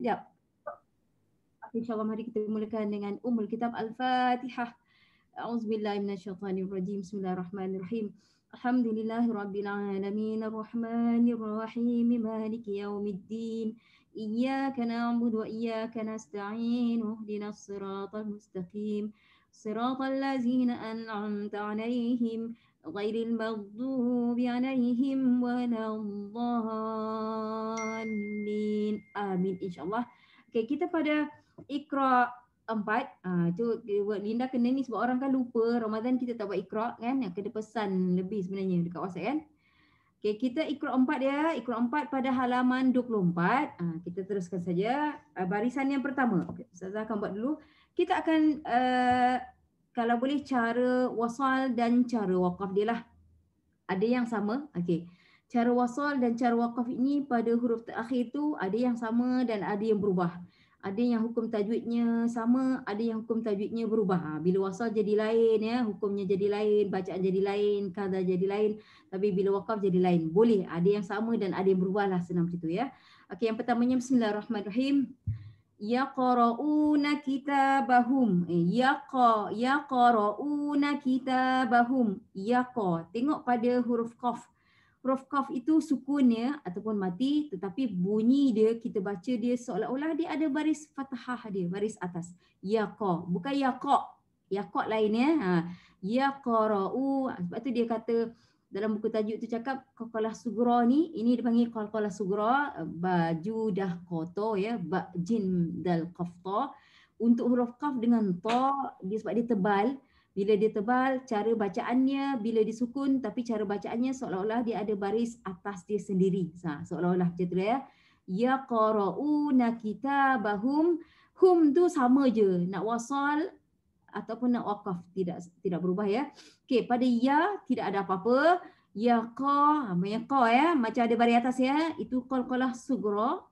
Sekejap. InsyaAllah mari kita mulakan dengan Ummul Kitab Al-Fatihah. A'udzubillahi minasyaitonirrajim. Bismillahirrahmanirrahim. Alhamdulillahirabbil alamin arrahmanir rahim maliki yaumiddin. Iyyaka na'budu wa iyyaka nasta'in. Ihdinas siratal mustaqim. Siratal ladzina an'amta 'alaihim ghairil maghdubi 'alaihim waladdallin. Amin insyaallah. Okey, kita pada Iqra 4. Itu Linda kena ni sebab orang kan lupa Ramadan kita tak buat Iqra kan, yang kena pesan lebih sebenarnya dekat WhatsApp kan. Okey, kita Iqra 4 ya. Iqra 4 pada halaman 24. Kita teruskan saja barisan yang pertama. Ustazah akan buat dulu. Kita akan kalau boleh cara wasal dan cara waqaf dia lah. Ada yang sama. Okey. Cara wasal dan cara waqaf ini pada huruf terakhir tu ada yang sama dan ada yang berubah. Ada yang hukum tajwidnya sama, ada yang hukum tajwidnya berubah. Bila wasal jadi lain ya, hukumnya jadi lain, bacaan jadi lain, qada jadi lain. Tapi bila waqaf jadi lain. Boleh, ada yang sama dan ada yang berubah lah, senang macam tu ya. Okey, yang pertamanya bismillahirrahmanirrahim. Yaqra'una kitabahum. Yaqra'una kitabahum. Yaqa. Tengok pada huruf qaf. Huruf qaf itu sukun ya ataupun mati, tetapi bunyi dia kita baca dia seolah-olah dia ada baris fathah dia, baris atas. Yaqa, bukan yaqa. Yaqa lain ya. Yaqra'u. Sebab tu dia kata dalam buku tajuk tu cakap qalqalah sugra ni, ini dipanggil qalqalah sugra, baju dah kotor ya, ba jim dal qafta. Untuk huruf qaf dengan ta, dia sebab dia tebal. Bila dia tebal, cara bacaannya bila disukun tapi cara bacaannya seolah-olah dia ada baris atas dia sendiri. Seolah-olah macam tu ya. Yaqra'una kitabahum. Hum tu sama je. Nak wasal ataupun nak waqaf tidak berubah ya. Okey, pada ya tidak ada apa-apa. Yaqa, yaqa ya, macam ada baris atas ya. Itu qalqalah sugra.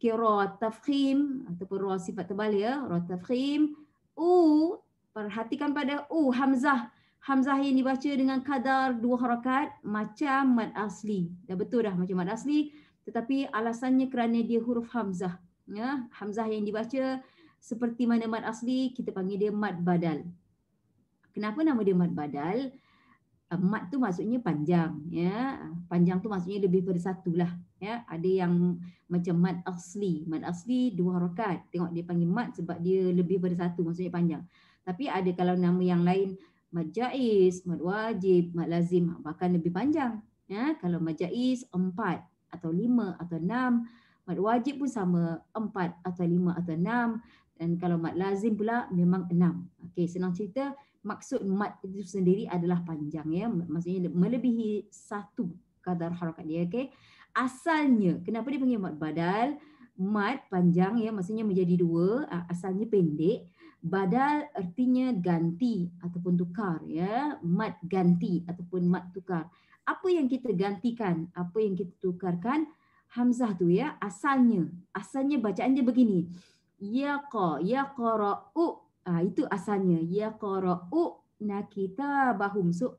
Ra tafkhim ataupun ra sifat tebal ya, ra tafkhim. Perhatikan pada hamzah. Hamzah yang dibaca dengan kadar 2 harakat macam mad asli. Dah betul dah macam mad asli, tetapi alasannya kerana dia huruf hamzah. Ya, hamzah yang dibaca seperti mana mad asli, kita panggil dia mad badal. Kenapa nama dia mad badal? Mad tu maksudnya panjang ya. Panjang tu maksudnya lebih pada satu lah ya. Ada yang macam mad asli. Mad asli 2 harakat. Tengok dia panggil mad sebab dia lebih pada satu, maksudnya panjang. Tapi ada kalau nama yang lain mad jaiz, mad wajib, mad lazim bahkan lebih panjang ya. Kalau mad jaiz 4 atau 5 atau 6, mad wajib pun sama 4 atau 5 atau 6, dan kalau mad lazim pula memang 6. Okey, senang cerita maksud mad itu sendiri adalah panjang ya, maksudnya melebihi satu kadar harakat dia. Okey. Asalnya kenapa dia panggil mad badal? Mad panjang ya, maksudnya menjadi 2, asalnya pendek. Badal artinya ganti ataupun tukar ya. Mad ganti ataupun mad tukar. Apa yang kita gantikan? Apa yang kita tukarkan? Hamzah tu ya, asalnya. Asalnya bacaan dia begini. Yaqra'u. Itu asalnya. Yaqra'u kitabahum. So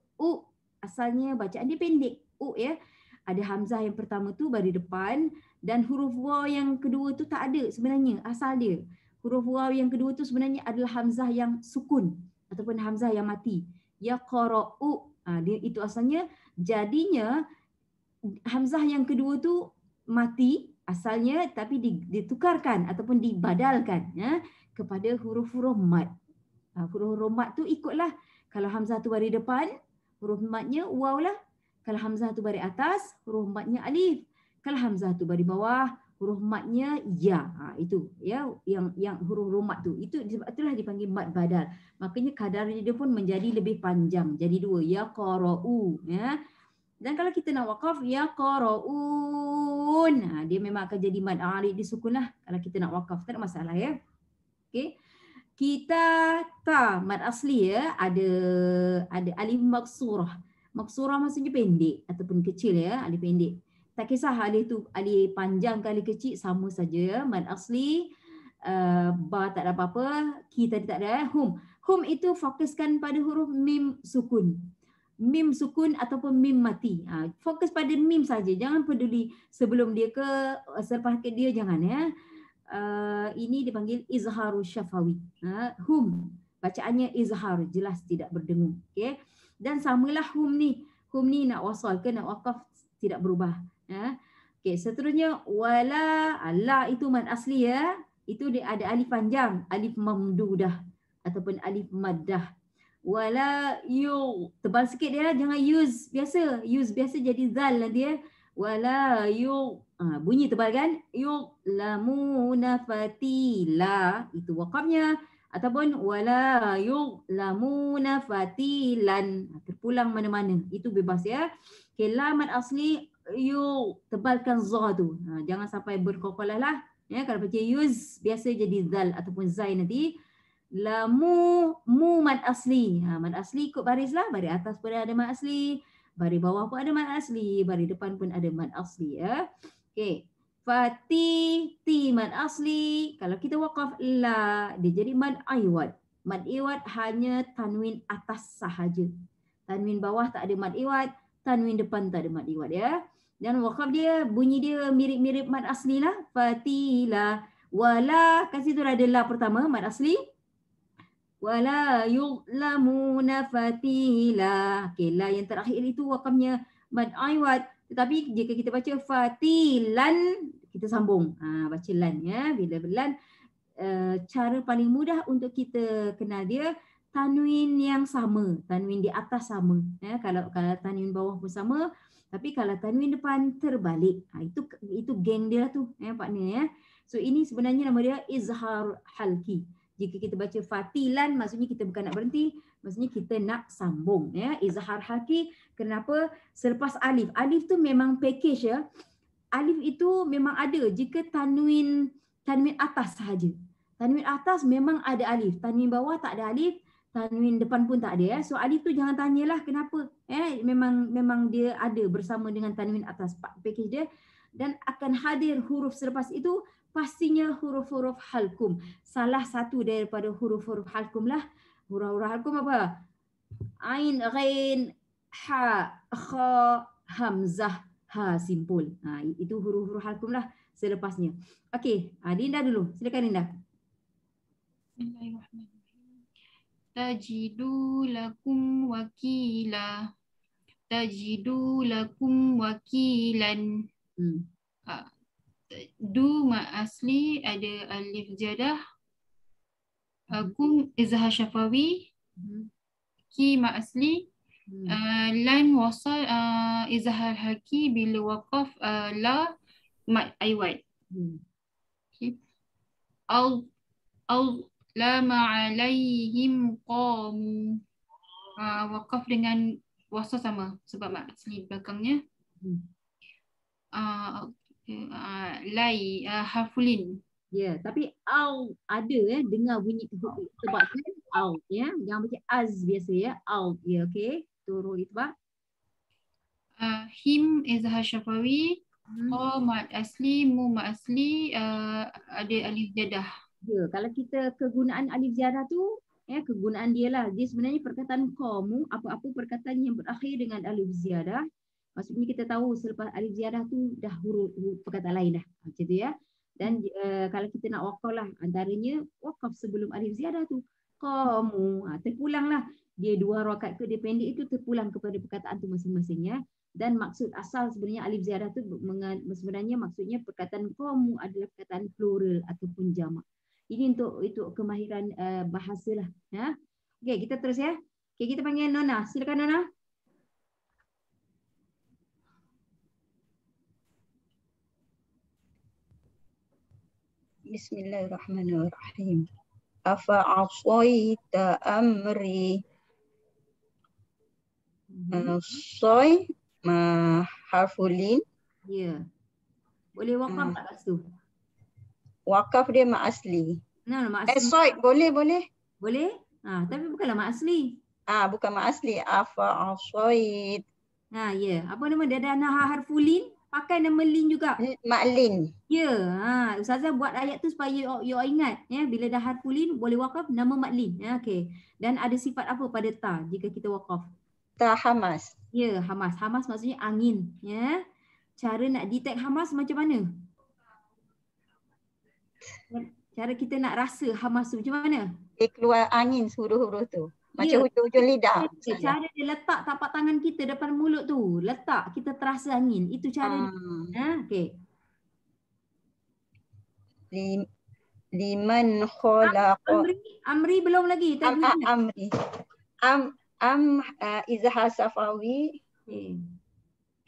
asalnya bacaan dia pendek. Ya. Ada hamzah yang pertama tu baru depan dan huruf waw yang kedua tu tak ada sebenarnya asal dia. Huruf waw yang kedua tu sebenarnya adalah hamzah yang sukun ataupun hamzah yang mati. Yaqra'u. Dia itu asalnya. Jadinya hamzah yang kedua tu mati asalnya, tapi ditukarkan ataupun dibadalkan ya, kepada huruf-huruf mad. Huruf-huruf mad tu ikutlah. Kalau hamzah tu baris depan, huruf madnya waw lah. Kalau hamzah tu baris atas, huruf madnya alif. Kalau hamzah tu baris bawah, huruf madnya ya. Itu ya, yang huruf mad tu. Itu sebab itulah dipanggil mad badal. Makanya kadar dia pun menjadi lebih panjang. Jadi 2, yaqra'u ya. Dan kalau kita nak waqaf, yaqra'un. Dia memang akan jadi mad arid disukun lah. Kalau kita nak waqaf, tak ada masalah ya. Okey. Kita mad asli ya, ada alif maksurah. Maksurah maksudnya pendek ataupun kecil ya, alif pendek. Tak kisah alif tu alif panjang ke alif kecil, sama saja. Mad asli, ba tak ada apa-apa, ki tadi tak ada. Hum itu fokuskan pada huruf mim sukun. Mim sukun ataupun mim mati. Fokus pada mim saja, jangan peduli sebelum dia ke selepas ke dia, jangan ya. ini dipanggil izharu syafawi. Hum, bacaannya izhar, jelas tidak berdengung. Okey. Dan samalah hum ni nak wasal ke nak waqaf tidak berubah. Okey, seterusnya wala, la itu mad asli ya. Itu dia ada alif panjang, alif mamdudah ataupun alif maddah. Wala yu, tebal sikit dia, jangan use biasa jadi zal lah dia. Wala yu, bunyi tebal kan? Yu lamuna fatila, itu waqafnya. Ataupun wala yu lamuna fatilan, terpulang mana-mana, itu bebas ya. Okay, lamat asli yu, tebalkan za tu, jangan sampai berkokolah lah ya. Kalau baca use biasa jadi zal ataupun zai nanti. Lamu, mu mad asli. Mad asli ikut baris lah. Baris atas pun ada mad asli, baris bawah pun ada mad asli, baris depan pun ada mad asli ya. Okey. Fati, ti mad asli. Kalau kita waqaf la, dia jadi mad iwad. Mad iwad hanya tanwin atas sahaja. Tanwin bawah tak ada mad iwad, tanwin depan tak ada mad iwad ya. Dan waqaf dia, bunyi dia mirip-mirip mad asli lah. Fatila. Wala, kat situ ada la pertama, mad asli. Wala yu'lamuna fatila. Okey, la yang terakhir itu waqafnya mad iwad. Tetapi jika kita baca fatilan, kita sambung. Baca lan ya. Bila lan, cara paling mudah untuk kita kenal dia, tanwin yang sama, tanwin di atas sama. Ya, kalau tanwin bawah pun sama, tapi kalau tanwin depan terbalik. Itu geng dia tu ya partner ya. So ini sebenarnya nama dia izhar halki. Jika kita baca fatilan, maksudnya kita bukan nak berhenti, maksudnya kita nak sambung ya. Izhar halki. Kenapa? Selepas alif. Alif tu memang package ya. Alif itu memang ada jika tanwin atas sahaja. Tanwin atas memang ada alif, tanwin bawah tak ada alif, tanwin depan pun tak ada ya. So alif tu jangan tanyalah kenapa. Memang dia ada bersama dengan tanwin atas, package dia, dan akan hadir huruf selepas itu pastinya huruf-huruf halkum. Salah satu daripada huruf-huruf halkum lah. Huruf-huruf halkum apa? Ain, ghain, ha, kha, hamzah, ha, simpul. Itu huruf-huruf halkum lah selepasnya. Okey, Dinda dulu. Silakan Dinda. Bismillahirrahmanirrahim. Tajidu lakum wakila. Tajidu lakum wakilan. Du ma asli ada alif jadah. Kum izhar syafawi. Ki ma asli. Lan wasal izhar haki bila waqaf la mad aiwad. Al lama alaihim qamu. Waqaf dengan wasal sama sebab mad asli belakangnya. Lai harfulin. Ya, tapi au ada ya, dengar bunyi sebab kan au ya, jangan baca az biasa ya, au ya, okey. Turun itbaq. Him izhar syafawi, qa mad asli, mu mad asli, ada alif jadah. Ya, kalau kita kegunaan alif jadah tu ya, kegunaan dia lah. Dia sebenarnya perkataan qamu, apa-apa perkataan yang berakhir dengan alif ziyadah. Maksudnya kita tahu selepas alif ziyadah tu dah huruf perkataan lain dah. Macam tu ya. Dan kalau kita nak waqaf lah, antaranya waqaf sebelum alif ziyadah tu. Qamu, terpulang lah. Dia 2 rakaat ke dia pendek itu terpulang kepada perkataan tu masing-masing ya. Dan maksud asal sebenarnya alif ziyadah tu sebenarnya maksudnya perkataan qamu adalah perkataan plural ataupun jamak. Ini untuk kemahiran bahasa lah. Ya. Okey, kita terus ya. Okey, kita panggil Nona. Silakan Nona. Bismillahirrahmanirrahim. Afa'asaita amri. Soy ma harfulin. Ya. Boleh waqaf tak kat situ? Wakaf dia mak asli. Mak asli. Soy boleh. Boleh? Tapi bukanlah mak asli. Bukan mak asli. Afa'asait. Ya. Apa nama dia? Ada harfulin. Pakai nama lin juga. Mak lin. Ya. Ustazah buat ayat tu supaya you ingat. Ya, bila dah harfulin boleh waqaf nama mak lin. Ya, okey. Dan ada sifat apa pada ta jika kita waqaf? Ta hamas. Ya, hamas. Hamas maksudnya angin. Ya. Cara nak detect hamas macam mana? Cara kita nak rasa hamasu macam mana? Dia keluar angin huruf-huruf tu. Macam Ya. hujung-hujung lidah. Cara dia letak tapak tangan kita depan mulut tu. Letak, kita terasa angin. Itu cara dia. Okey. Liman khalaqa. Amri belum lagi. Amri. Izhar safawi. Okay.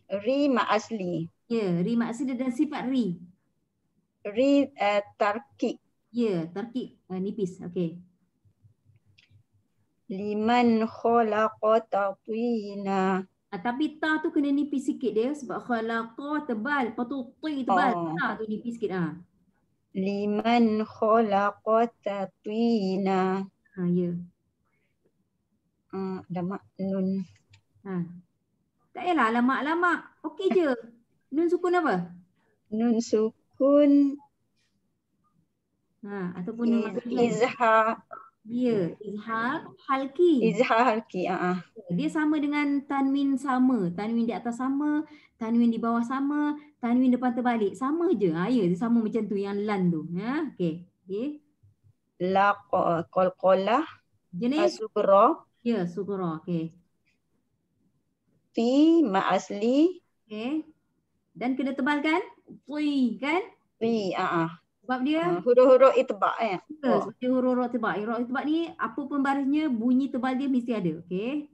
Ri ma asli. Ya, ri mak asli dan sifat ri. Ri tarkik. Ya, tarkik nipis. Okey. Liman khalaqa tatwina. Tapi ta tu kena nipis sikit dia sebab khalaqa tebal, lepas tu ti tebal. Ta tu nipis sikit Liman khalaqa tatwina. Ya. Lamak nun. Tak payahlah lamak-lamak. Okey je. Nun sukun apa? Nun sukun. Ataupun nun izhar. Ya, izhar halki. Izhar halki. Dia sama dengan tanwin sama. Tanwin di atas sama, tanwin di bawah sama, tanwin depan terbalik. Sama je. Ya, dia sama macam tu yang lan tu. Okey. La qalqalah. Jenis sughra. Ya, sughra. Okey. Fi ma asli. Okey. Dan kena tebalkan? Fi kan? Fi, Sebab dia huruf-huruf itbaq sebab dia huruf-huruf tebal. Huruf tebal ni apa pun barisnya, bunyi tebal dia mesti ada. Okey.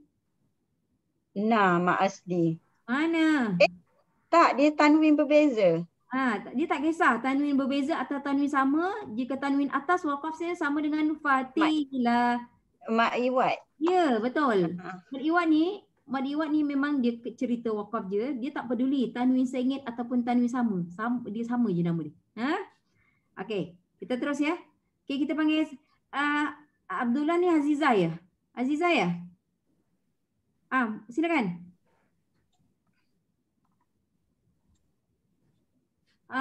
Na ma asli. Mana? Tak, dia tanwin berbeza. Dia tak kisah tanwin berbeza atau tanwin sama. Jika tanwin atas waqaf saya sama dengan fatilah. Mak iwat. Ya, betul. Mad iwat ni memang dia cerita waqaf je. Dia tak peduli tanwin sengit ataupun tanwin sama. Dia sama je nama dia. Okey, kita terus ya. Okey, kita panggil Abdullah ni Azizah ya? Azizah ya? Silakan.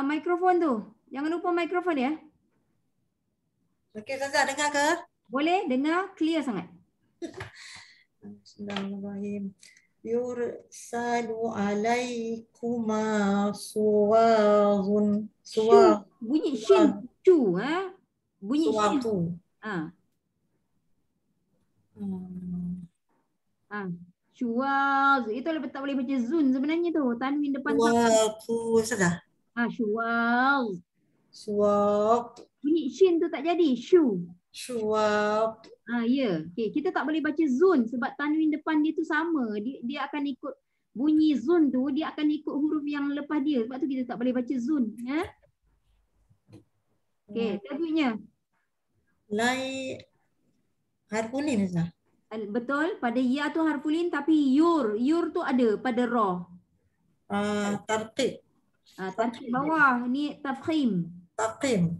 Mikrofon tu. Jangan lupa mikrofon ya. Okey, Ustazah dengar ke? Boleh, dengar clear sangat. Bismillahirrahmanirrahim. Yursalu alaikuma suwazun. Bunyi shin cu bunyi suwatu. Syuwaz. Itu tak boleh baca zun sebenarnya tu. Tanwin depan Suwatu Ustazah. Syuwaz. Suwat. Bunyi shin tu tak jadi. Syuwat. Ya. Okay. Kita tak boleh baca zun sebab tanwin depan dia tu sama. Dia akan ikut bunyi zun tu, dia akan ikut huruf yang lepas dia. Sebab tu kita tak boleh baca zun. Okay, tajwidnya. Lai harfulin Ustazah. Betul, pada ya tu harfulin tapi yur tu ada pada ra. Tartib. Tartib bawah ni tafkhim. Taqim.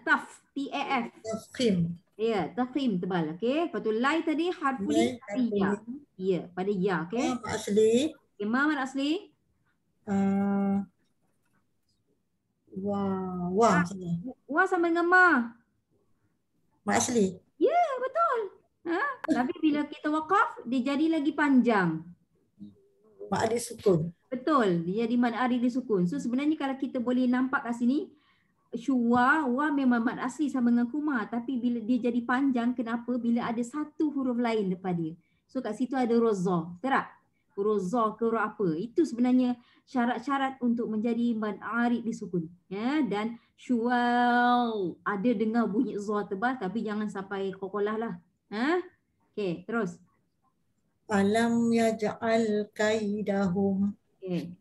Taf, T-A-F. Tafkhim. Ya, tafkhim tebal. Okey. Lepas tu lai tadi harfulin pada ya. Ya, pada ya. Okey. Ma asli. Mad asli. Wa sama dengan ma. Ma asli. Ya, betul. Tapi bila kita waqaf, dia jadi lagi panjang. Mad adik sukun. Betul, dia jadi mad arid disukun. So sebenarnya kalau kita boleh nampak kat sini, syuwa, wa memang mad asli sama dengan kuma. Tapi bila dia jadi panjang, kenapa? Bila ada satu huruf lain depan dia. So kat situ ada rozah. Betul tak? Huruf za ke huruf apa. Itu sebenarnya syarat-syarat untuk menjadi mad arid disukun. Dan syuwal, ada dengar bunyi za tebal tapi jangan sampai kokolah lah. Okey, terus. Alam yaj'al kaidahum. Okey.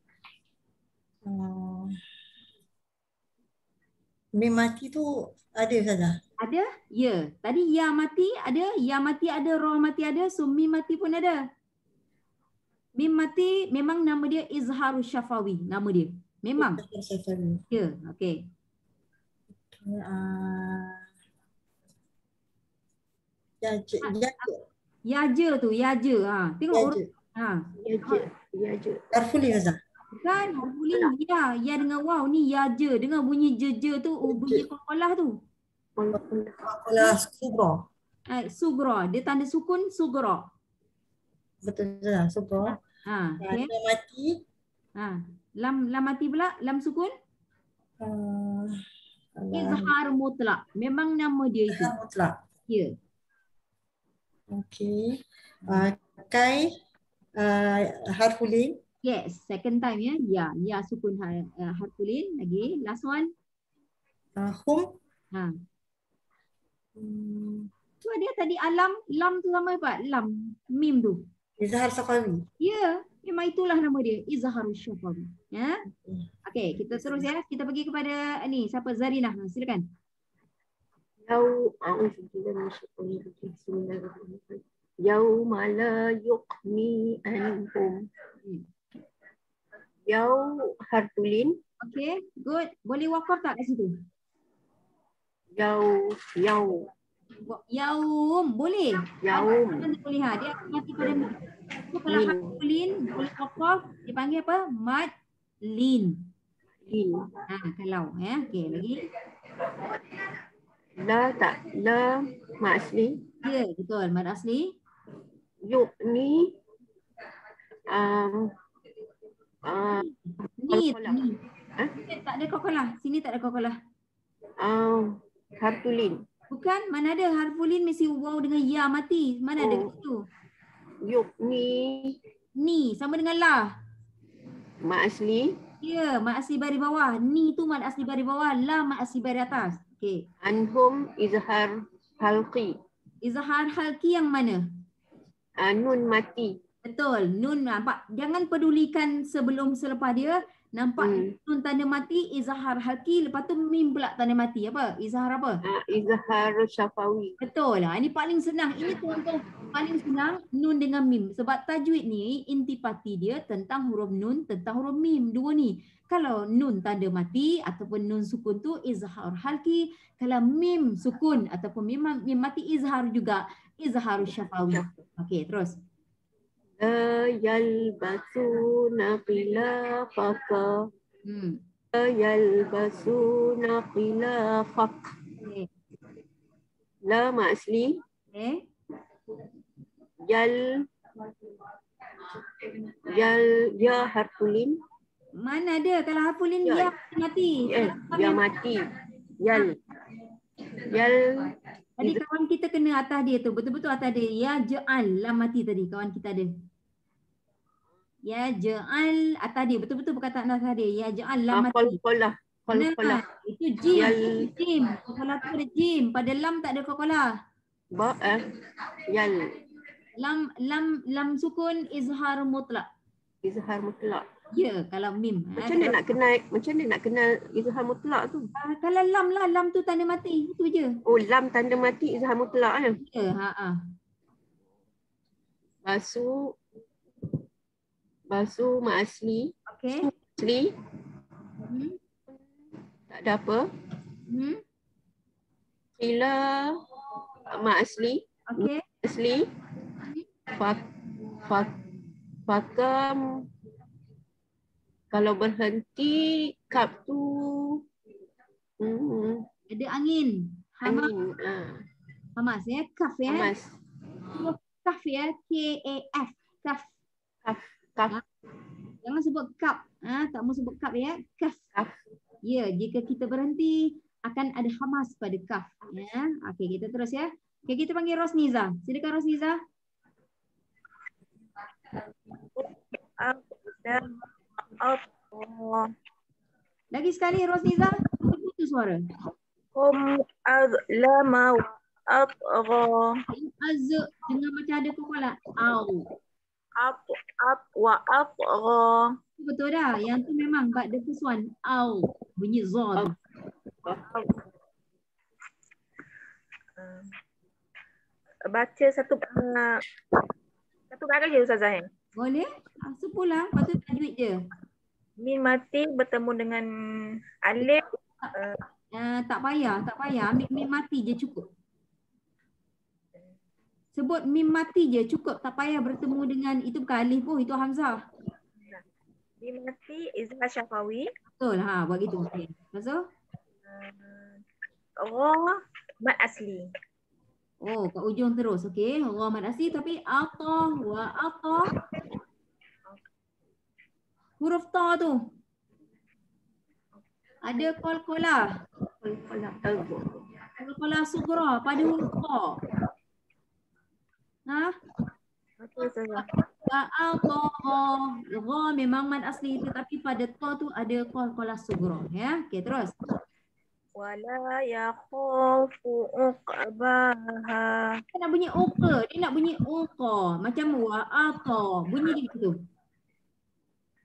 Mim mati tu ada Ustazah? Ada? Ya. Tadi ya mati ada, ya mati ada, ra mati ada, so mim mati pun ada. Mim mati memang nama dia Izharus Syafawi, nama dia. Memang. Ya, okey. Yaja tu, yaja. Tengok huruf. Yaja. Harfulin Ustazah. Kan harfulin ya dengan waw ni yaja. Dengar bunyi je tu, bunyi qalqalah tu. Qalqalah sughra. Sughra, dia tanda sukun sughra. Betul Ustazah, sughra. Okay. Lam mati. Lam mati pula, lam sukun. Izhar mutlak. Memang nama dia itu. Izhar mutlak. Ya. Okey. Kai harfulin. Yes, second time ya. Ya, ya sukun harfulin lagi. Last one. Hum. Ha. Tu dia tadi alam, lam tu sama apa? Lam, mim tu. Izhar saqawi. Ya, memang itulah nama dia. Izharus syafawi. Ya. Okey, kita terus ya. Kita pergi kepada ni, siapa? Zarinah. Silakan. Yauma la yuqni anhum. Yau harfulin. Okey, good. Boleh wakaf tak kat situ? Yau. Yaum, boleh. Yaum. Boleh ha. Dia akan mati pada mim. So, kalau harfulin boleh wakaf, dipanggil apa? Mad lin. Lin. Ha, kalau ya. Okey, lagi. La tak. La mak asli. Ya, betul. Mad asli. Yuqni. Ni. Qalqalah. Tak ada kokolah. Sini tak ada kokolah. Harfulin. Bukan, mana ada harfulin mesti waw dengan ya mati. Mana ada kat situ? Yuqni. Ni sama dengan la. Mak asli. Ya, mad asli baris bawah. Ni tu mad asli baris bawah, la mad asli baris atas. Okey. Anhum izhar halqi. Izhar halki yang mana? Nun mati. Betul. Nun nampak. Jangan pedulikan sebelum selepas dia. Nampak nun tanda mati, izhar halki. Lepas tu mim pula tanda mati. Apa? Izhar apa? Izhar syafawi. Betul. Ini paling senang. Ini contoh paling senang nun dengan mim. Sebab tajwid ni intipati dia tentang huruf nun, tentang huruf mim. Dua ni. Kalau nun tanda mati ataupun nun sukun tu izhar halki. Kalau mim sukun ataupun mim mati izhar juga. Izhar syafawi. Okey, terus. La yalbasuna khilafaka. La yalbasuna khilafak. La mak asli. Yal ya harfulin. Mana ada kalau harfulin ya mati. Ya mati. Yal. Tadi kawan kita kena atas dia tu. Betul-betul atas dia. Ya ja'al lam mati tadi kawan kita ada. Ya ja'al atas dia. Betul-betul perkataan atas dia. Ya ja'al lam mati. Qalqalah. Nah, itu jim. Jim. Kokolah tu ada jim. Pada lam tak ada kokolah. Yal. Lam sukun izhar mutlak. Izhar mutlak. Ya, kalau mim. Macam mana nak kenal izhar mutlak tu? Kalau lam lah, lam tu tanda mati. Itu je. Oh, lam tanda mati izhar mutlak kan? Ya, Basu mak asli. Okey. Asli. Tak ada apa. Qila mak asli. Okey. Asli. Fakam. Kalau berhenti kap tu ada angin. Angin. Hamas ya, kaf ya. Hamas. Kaf ya, K-A-F. Kaf. Kaf. Jangan sebut kap. Tak mau sebut kap ya. Kaf. Kaf. Ya, jika kita berhenti akan ada hamas pada kaf. Ya. Okey, kita terus ya. Okey, kita panggil Rosniza. Silakan Rosniza. Lagi sekali Rosniza, putus suara. Lama atgha. Az dengan macam ada kokolah. Au. Wa atgha. Betul dah. Yang tu memang bad the first one. Au. Bunyi za. Baca satu kali je Ustazah. Boleh? Sepulang. Lepas tu tajwid je. Min mati bertemu dengan alif. Tak payah. Ambil mim mati je cukup. Sebut mim mati je cukup. Tak payah bertemu dengan, itu bukan alif pun, itu hamzah. Mim mati izhar syafawi. Betul, buat gitu. Okay. Lepas tu? Ra mad asli. Oh, kat ujung terus. Okey, ra mad asli tapi ata wa ata. Huruf ta tu. Ada qalqalah. Qalqalah sughra pada huruf qa. Ha? Okey Ustazah. Gha. Gha memang mad asli tetapi pada ta tu ada qalqalah sughra ya. Okey terus. Wala yakhafu uqbaha. Dia nak bunyi uqa, dia nak bunyi uqa. Macam wa'ata. Bunyi dia begitu.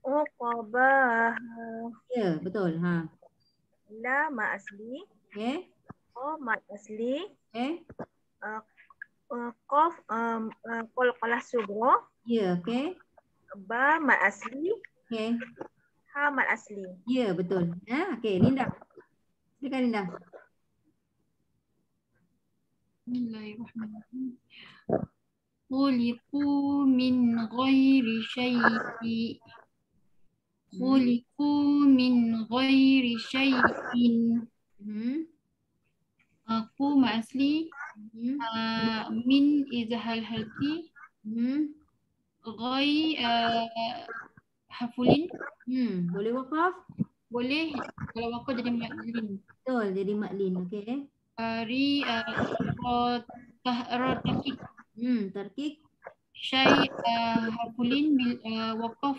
Uqbaha. Ya, betul. Ha. La ma asli. Okey. Qa mad asli. Okey. Qaf qalqalah sughra. Ya, okey. Ba mad asli. Okey. Ha mad asli. Ya, betul. Ha, okey, Linda. Silakan Linda. Bismillahirrahmanirrahim. Khuliqu min ghairi syai'in. Khuliqu min ghairi syai'in. Aku mak asli min izhal halki. Ghai hafulin. Boleh wakaf? Boleh kalau wakaf jadi maklin. Betul, jadi maklin. Okey. Ri takik. Tarkik. Syai hafulin bil wakaf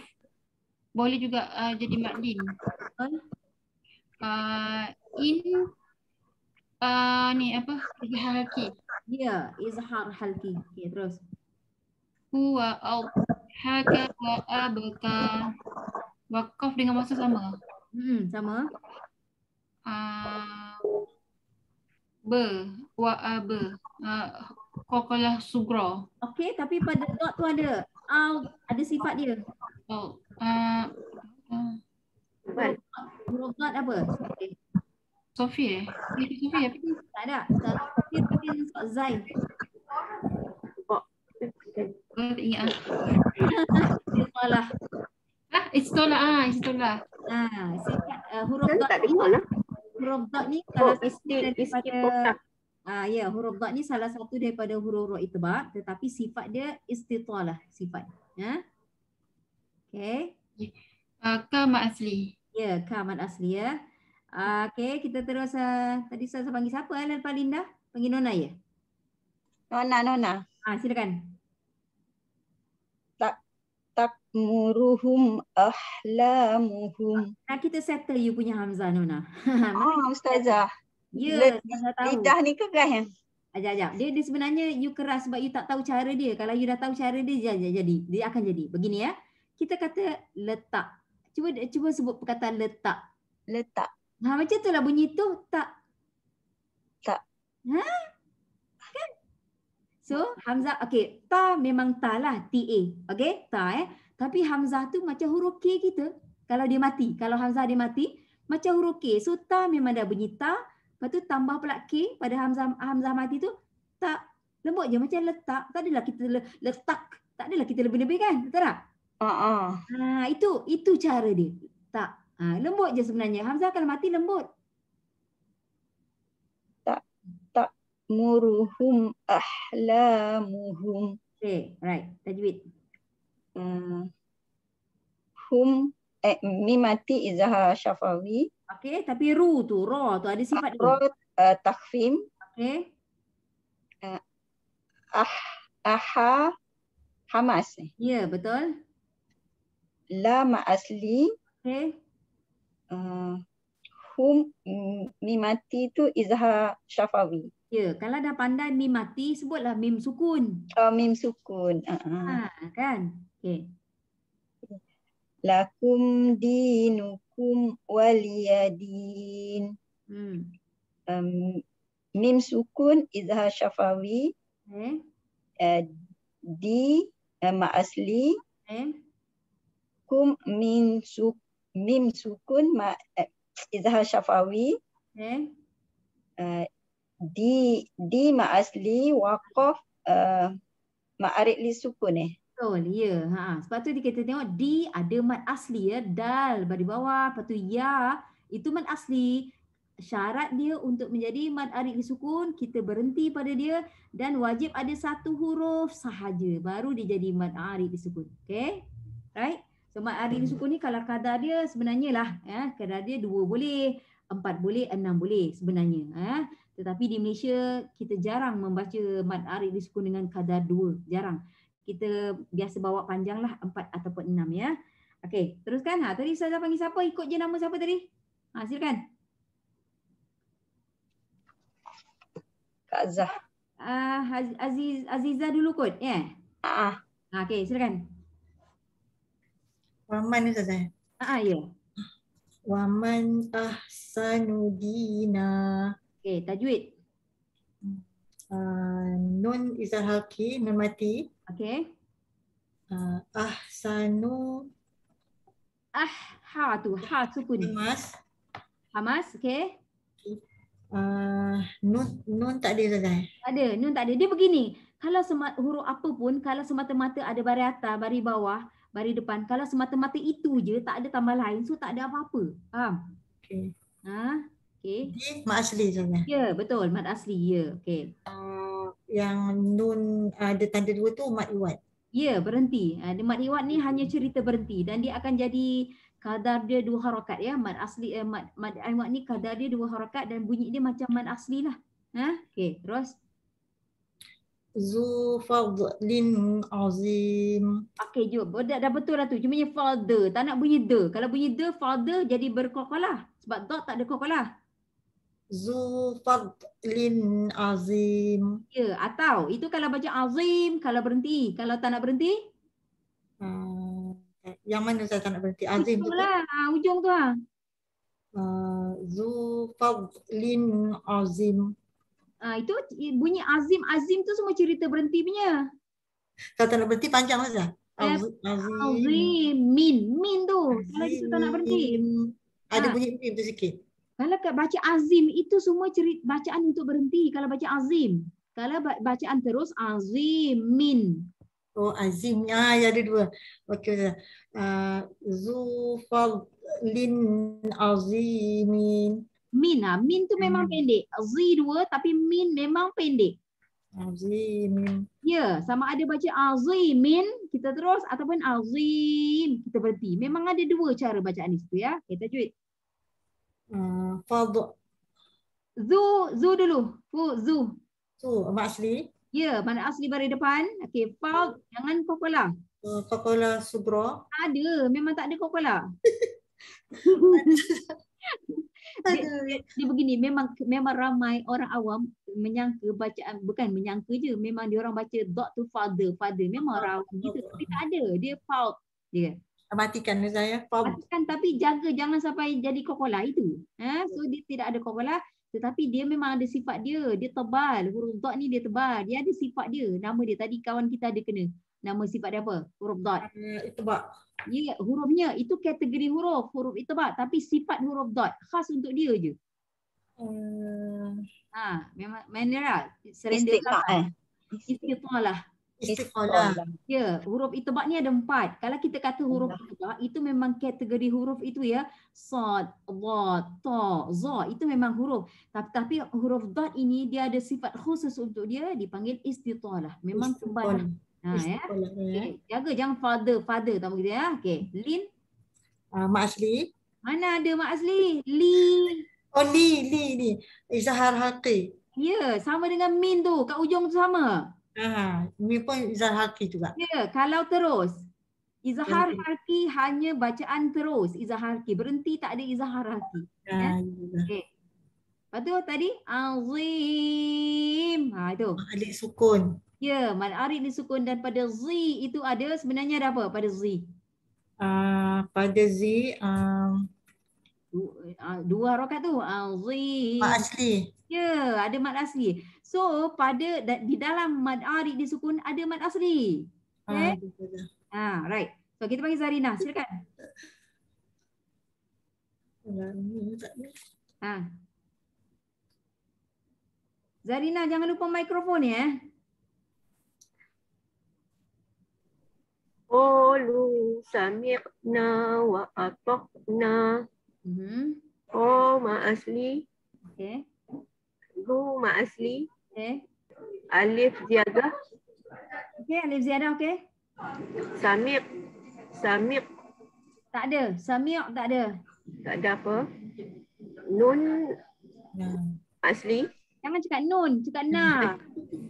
boleh juga jadi maklin. Betul. In ni apa? Izhar halki. Ya, izhar halki. Okey, terus. Huwa haka wa abka. Wakaf dengan masa sama. Sama. Wa qalqalah sughra. Okey, tapi pada dot tu ada ada sifat dia. Oh, Huruf dot apa? Sofi Sofi apa tu? Tak ada. Sofi tapi zai. Tak ingat. Istilah. Istilah. Sifat huruf dot. Tak dengar lah. Huruf dot ni Oh, salah satu daripada ya, huruf dot ni salah satu daripada huruf itbaq tetapi sifat dia istitalah sifat. Ya. Okey. Ka mak asli. Ya, ka mad asli ya. Okey, kita terus tadi saya panggil siapa lepas Linda? Panggil Nona ya? Nona. Silakan. Takmuruhum ahlamuhum. Kita settle you punya Hamzah Nona. Ustazah. Ya, saya tahu. Lidah ni keras ya? Ajak. Dia sebenarnya you keras sebab you tak tahu cara dia. Kalau you dah tahu cara dia, jadi. Dia akan jadi. Begini ya. Kita kata letak. Cuba sebut perkataan letak. Letak. Macam tu lah bunyi tu. Tak. Kan? So, Hamzah. Okay. Ta memang ta lah. T-A. Okay. Ta Tapi Hamzah tu macam huruf K kita. Kalau dia mati. Kalau Hamzah dia mati. Macam huruf K. So, ta memang dah bunyi ta. Lepas tu tambah pula K pada Hamzah mati tu. Tak. Lembut je macam letak. Tak adalah kita letak. Tak adalah kita lebih-lebih kan. Betul tak? Itu cara dia. Tak. Lembut je sebenarnya. Hamzah kalau mati lembut. Tak muruhum ahlamuhum. Okay, right. Tajwid. Hum mim mati izhar syafawi. Okay, tapi ru tu, ra tu ada sifat dia. Ra takhfim. Okay. Aha hamas. Ya, betul. La ma asli. Okay. Hum mim mati tu izhar syafawi. Ya, kalau dah pandai mim mati sebutlah mim sukun. Mim sukun. Kan? Okay. Lakum dinukum waliyadin. Mim sukun izhar syafawi. Okay. Di ma asli. Okay. Kum mim sukun ma izhar syafawi. Okay. Di ma asli waqaf ma'arid li sukun Betul, ya. Sebab tu kita tengok di ada mad asli ya, dal di bawah, lepas tu ya itu mad asli. Syarat dia untuk menjadi mad arid disukun, kita berhenti pada dia dan wajib ada satu huruf sahaja baru dia jadi mad arid disukun. Okay? Right? So mad arid disukun ni kalau kadar dia sebenarnya lah kadar dia 2 boleh, 4 boleh, 6 boleh sebenarnya. Tetapi di Malaysia kita jarang membaca mad arid disukun dengan kadar 2. Jarang. Kita biasa bawa panjang lah 4 ataupun 6 ya. Okey, teruskan. Tadi Ustazah panggil siapa? Ikut je nama siapa tadi? Silakan. Kak Azhar. Aziza dulu kot. Okey, silakan. Waman ni Ustazah. Ya. Waman ahsanu dina. Okey, tajwid. Nun izhar halqi, nun mati. Okey. Ahsanu Ha sukun. Hamas, okey. Nun tak ada Ustazah. Tak ada, nun tak ada. Dia begini, kalau huruf apa pun, kalau semata-mata ada baris atas, baris bawah, baris depan, kalau semata-mata itu je, tak ada tambah lain, so tak ada apa-apa. Faham? Okey. Okey. Dia mad asli Ustazah. Ya, betul, mad asli. Ya, okey. Yang nun ada tanda 2 tu mad iwad. Ya, berhenti. Mad iwad ni hanya cerita berhenti dan dia akan jadi kadar dia 2 harakat ya. Mad asli mad iwad ni kadar dia 2 harakat dan bunyi dia macam mad asli lah. Okey, terus. Zu fadlin azim. Okey, jom. Dah betul lah tu. Cuma yang father, tak nak bunyi the. Kalau bunyi the, father jadi berqalqalah. Sebab dot tak ada qalqalah. Zu fadlin azim. Ya, atau itu kalau baca azim, kalau berhenti. Kalau tak nak berhenti? Yang mana saya tak nak berhenti? Azim tu. Ujung lah. Ujung tu lah. Zu fadlin azim. Itu bunyi azim. Azim tu semua cerita berhenti punya. Kalau tak nak berhenti panjang saja. Azim. Min tu. Kalau itu tak nak berhenti. Ada bunyi mim tu sikit. Kalau baca azim itu semua cerita bacaan untuk berhenti. Kalau baca azim. Kalau bacaan terus azim min. Oh azim. Ya ada 2. Okey. Zu fadlin azimin. Min min tu memang pendek. Z 2 tapi min memang pendek. Azimin. Ya, sama ada baca azimin kita terus ataupun azim kita berhenti. Memang ada 2 cara bacaan di situ ya. Kita tajwid. Zu dulu. Zu. Mad asli. Ya, mana asli baris depan. Okey, fad jangan qalqalah. Qalqalah sugra. Ada, memang tak ada qalqalah. Dia begini, memang ramai orang awam menyangka bacaan, bukan menyangka je, memang dia orang baca dot tu father memang orang awam gitu, tapi tak ada, dia fault dia. Matikan saya. Matikan tapi jaga jangan sampai jadi qalqalah itu. So dia tidak ada qalqalah tetapi dia memang ada sifat dia tebal. Huruf dot ni dia tebal, dia ada sifat dia. Nama dia tadi kawan kita ada kena. Nama sifat dia apa? Huruf dot. Itbaq. Ya, hurufnya itu kategori huruf itbaq tapi sifat huruf dot khas untuk dia je. Memang manera surrender istiqalah. Ya, huruf itbaq ni ada 4. Kalau kita kata huruf itbaq itu memang kategori huruf itu ya. Sad, dad, ta, za itu memang huruf. Tapi huruf dot ini dia ada sifat khusus untuk dia dipanggil istiqalah. Memang tebal. Ya. Okay. Jaga jangan father tak begitu ya. Okey, lin. Mak asli. Mana ada mak asli? Li. Oh li. Izhar halqi. Ya, sama dengan min tu, kat ujung tu sama. Min pun izhar halqi juga. Ya, kalau terus. Izhar halqi hanya bacaan terus, izhar halqi. Berhenti tak ada izhar halqi. Okey. Lepas tu tadi azim. Itu. Alik sukun. Ya, mad arid disukun dan pada Z itu ada sebenarnya ada apa pada Z? Pada Z 2 harakat tu. Azim. Mad asli. Ya, ada mad asli. So pada di dalam mad arid disukun ada mad asli. Okay? Right. So kita panggil Zarina, silakan. Zarina jangan lupa mikrofon ya. Qalu sami'na wa ata'na. Ma asli. Okey. Hu ma asli. Okey. Alif ziyadah. Okey, alif ziyadah okey. Sami'. Tak ada. Sami' tak ada. Tak ada apa? Nun Nah. asli. Jangan cakap nun, cakap na.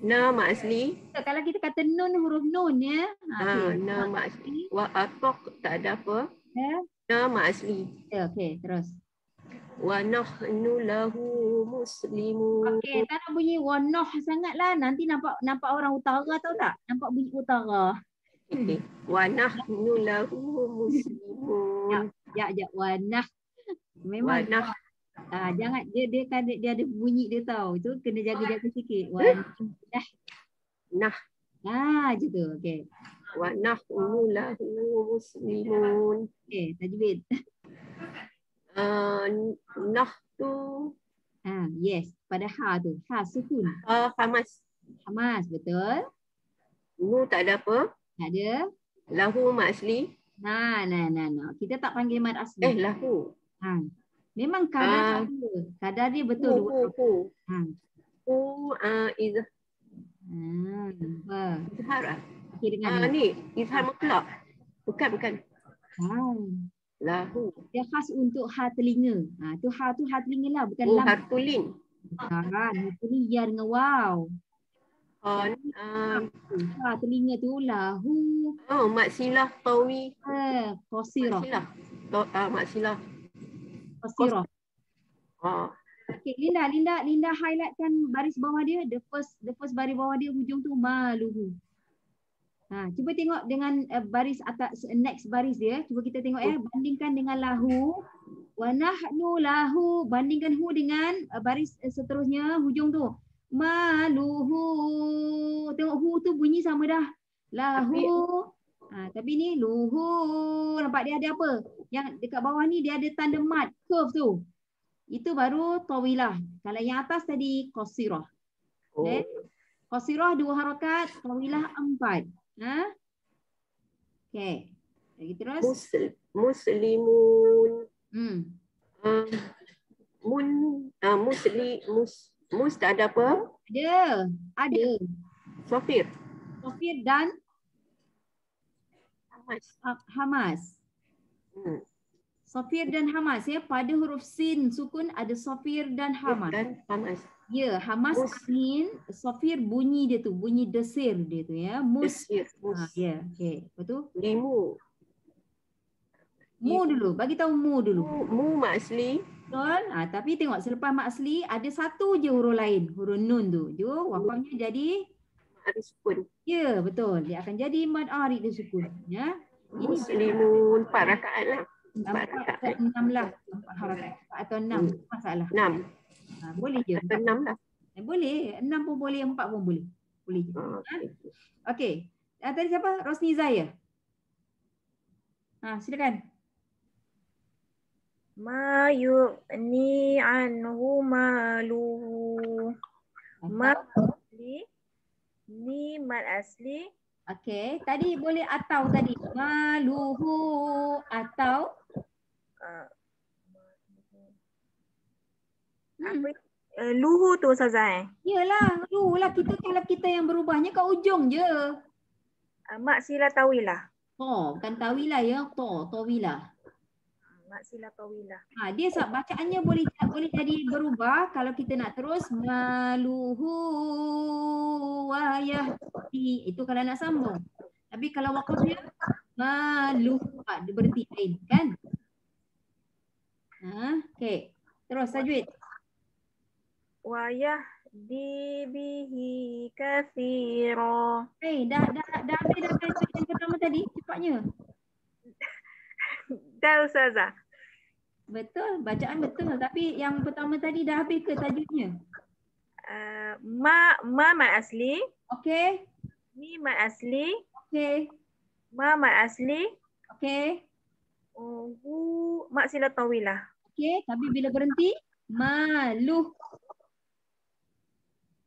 Na mak asli. Kalau kita kata nun, huruf nun ya. Okey. Na mak asli. Wa atok tak ada apa. Ya. Na mak asli. Okey, terus. Wa nahnu lahu muslimun. Okey, tak nak bunyi wanoh sangatlah. Nanti nampak orang utara tahu tak? Nampak bunyi utara. Okay. Wa nahnu lahu muslimun. Ya, wanah. Wa Memang nah jangan dia ada bunyi dia tahu. Itu kena jaga-jaga sikit. Wanah. nah Je tu. Okey. wa nahnu lahu muslimun. Okey, tajwid. Nah tu Yes, pada ha tu. Ha sukun. Hamas. Hamas, betul? Nu tak ada apa. Tak ada. Lahu mak asli. Nah. Kita tak panggil mad asli. Lahu. Memang kadar dia. Kadar dia betul dua. Hu. Izhar. Izhar. Okey dengan Ni izhar mutlak. Bukan. Lahu. dia khas untuk ha telinga. Tu ha telinga lah, bukan lam. Hartulin. Itu ni ya dengan waw. Ha Telinga tu lahu. mak silah tawi. Qasirah. Mak silah. Qasirah. Okey, Linda highlightkan baris bawah dia, the first baris bawah dia hujung tu maluhu. Cuba tengok dengan baris atas next baris dia, cuba kita tengok bandingkan dengan lahu. Wa nahnu lahu, bandingkan hu dengan baris seterusnya hujung tu. Maluhu. Tengok hu tu bunyi sama dah. Lahu. Tapi ni luhu. Nampak dia ada apa? Yang dekat bawah ni dia ada tanda mat, curve tu. Itu baru tawilah. Kalau yang atas tadi qasirah. Qasirah 2 harakat, tawilah 4. Okey. Lagi terus. Muslimun. Mus tak ada apa? Ada. Sofir Dan Hamas. Sofir dan Hamas ya. Pada huruf sin sukun ada Sofir dan Hamas. Ya, Hamas angin, Sofir bunyi dia tu, bunyi desir dia tu ya. Desir. Ya, okey. Betul? Limu. Mu dulu, bagi tahu mu dulu. Mu mak asli. Betul? Tapi tengok selepas mak asli ada satu je huruf lain, huruf nun tu. Waqafnya jadi ada sukun. ya, betul. Dia akan jadi mad arid dia sukun ya. Ini Muslimun 4 rakaat lah. 4 atau 6 lah. 4 harakat atau 6 masalah. 6. Boleh je. Atau 6 lah. Boleh, 6 pun boleh, 4 pun boleh. Boleh je. Okey. Tadi siapa? Rosni Zaya. Silakan. Ma yu'ni anhu maluhu. Mad asli. Ni mad asli. Okey, tadi boleh atau tadi. Maluhu atau luhu tu Ustazah Yalah, luhu lah kita yang berubahnya kat ujung je. mak sila tawilah. Bukan tawilah ya, tawilah. Mak sila tawilah. Dia bacaannya boleh jadi berubah kalau kita nak terus maluhu wa yahdi. Itu kalau nak sambung. Tapi kalau waqaf dia maluh, dia berhenti lain kan? Okey. Terus tajwid. Wa yahdi bihi katsira. Dah habis yang pertama tadi cepatnya. Dah Ustazah. Betul, bacaan betul. Tapi yang pertama tadi dah habis ke tajwidnya? Ma mad asli. Okey. Ni mad asli. Okey. Ma mad asli. Okey. Hu mak sila tawilah. Okey, tapi bila berhenti maluh.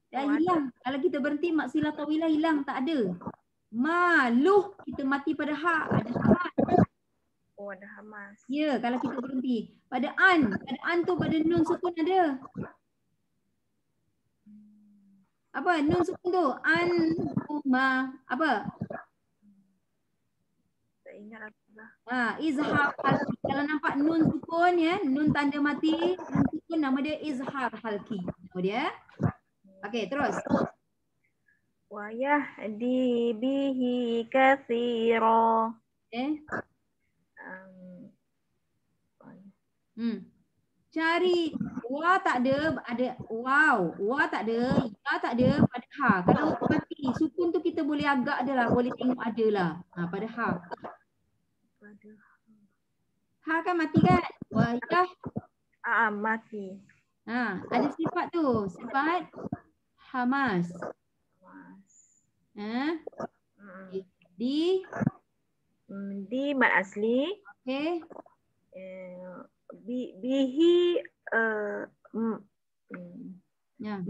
Dah hilang. Kalau kita berhenti mak sila tawilah hilang, tak ada. Maluh, kita mati pada ha, ada hamas. Ada hamas. Ya, kalau kita berhenti. Pada an tu pada nun sukun ada. Apa nun sukun tu? An, ma, apa? Tak ingat lah. Izhar. Kalau nampak nun sukun ya, nun tanda mati, sukun nama dia izhar halki. Nama dia. Okey, terus. Wa yahdi bihi katsira. Okay. Um, Cari wa tak ada wow, wa tak ada, ya tak ada pada ha. Kalau mati sukun tu kita boleh agak ada lah, boleh tengok ada lah. Pada ha. Ha kan mati kan? Wa ya. mati. Ada sifat tu, sifat hamas. Di Mad asli. okey. Bihi Ya.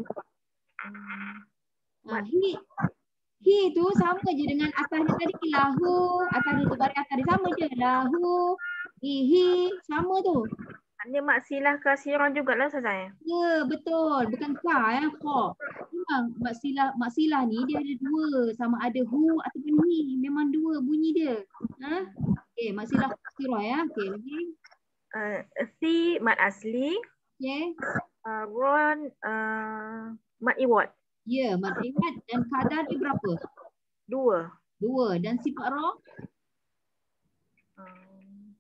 Hi tu sama je dengan atas dia tadi, lahu, atas dia tu baris atas dia sama je, lahu, hi sama tu. Hanya maksilah kasiran jugalah Ustazah. Ya, betul. Bukan ka ya, kha. Memang maksilah ni dia ada dua, sama ada hu ataupun hi, memang dua bunyi dia. Okey, maksilah kasirah ya. Okey, lagi. Si mad asli. Okey. Ron mad iwad. Ya, mad iwad dan kadar dia berapa? 2. Dan sifat ra?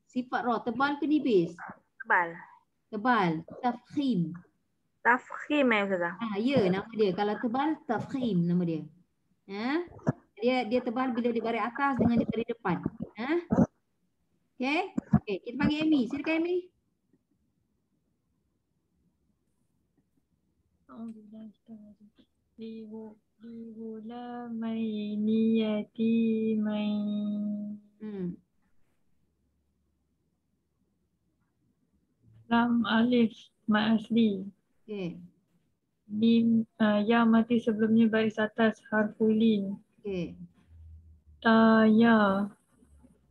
Sifat ra tebal ke nipis? Tebal. Tafkhim. Tafkhim Ustazah. Ya, nama dia. Kalau tebal, tafkhim nama dia. Dia tebal bila dia baris atas dengan dia baris depan. Okey. Okey, kita panggil Amy. Silakan Amy. Lihulamaini yatimain. Lam alif mad asli. Okey. Mim ya mati sebelumnya baris atas harfulin. Okey. Ta ya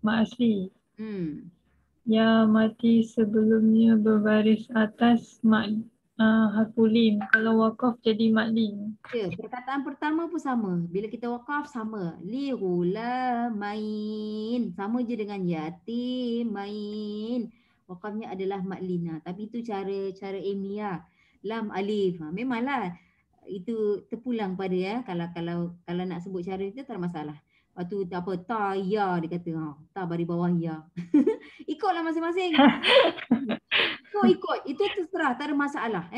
mad asli. Ya mati sebelumnya berbaris atas harfulin. Kalau wakaf jadi madlin. Ya, perkataan pertama pun sama. Bila kita wakaf sama. Lihulamain. Sama je dengan yatimain. Wakafnya adalah madlin. Tapi itu cara Amy lah. Lam alif. Memanglah itu terpulang pada ya. Kalau nak sebut cara itu tak ada masalah. Lepas tu apa ta ya dia kata ta baris bawah ya. Ikutlah masing-masing. Ikut. Itu terserah, tak ada masalah.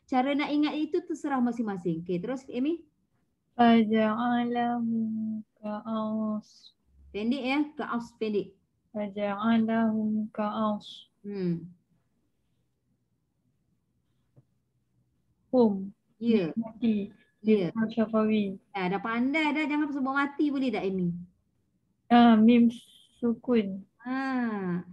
Cara nak ingat itu terserah masing-masing. Okey, terus Amy. Faja'alahum ka'as. Pendek ya, ka'as pendek. Faja'alahum ka'as. Hum. Ya. Mati. Ya. Syafawi. Dah pandai dah, jangan sebut mati boleh tak Amy? Mim sukun.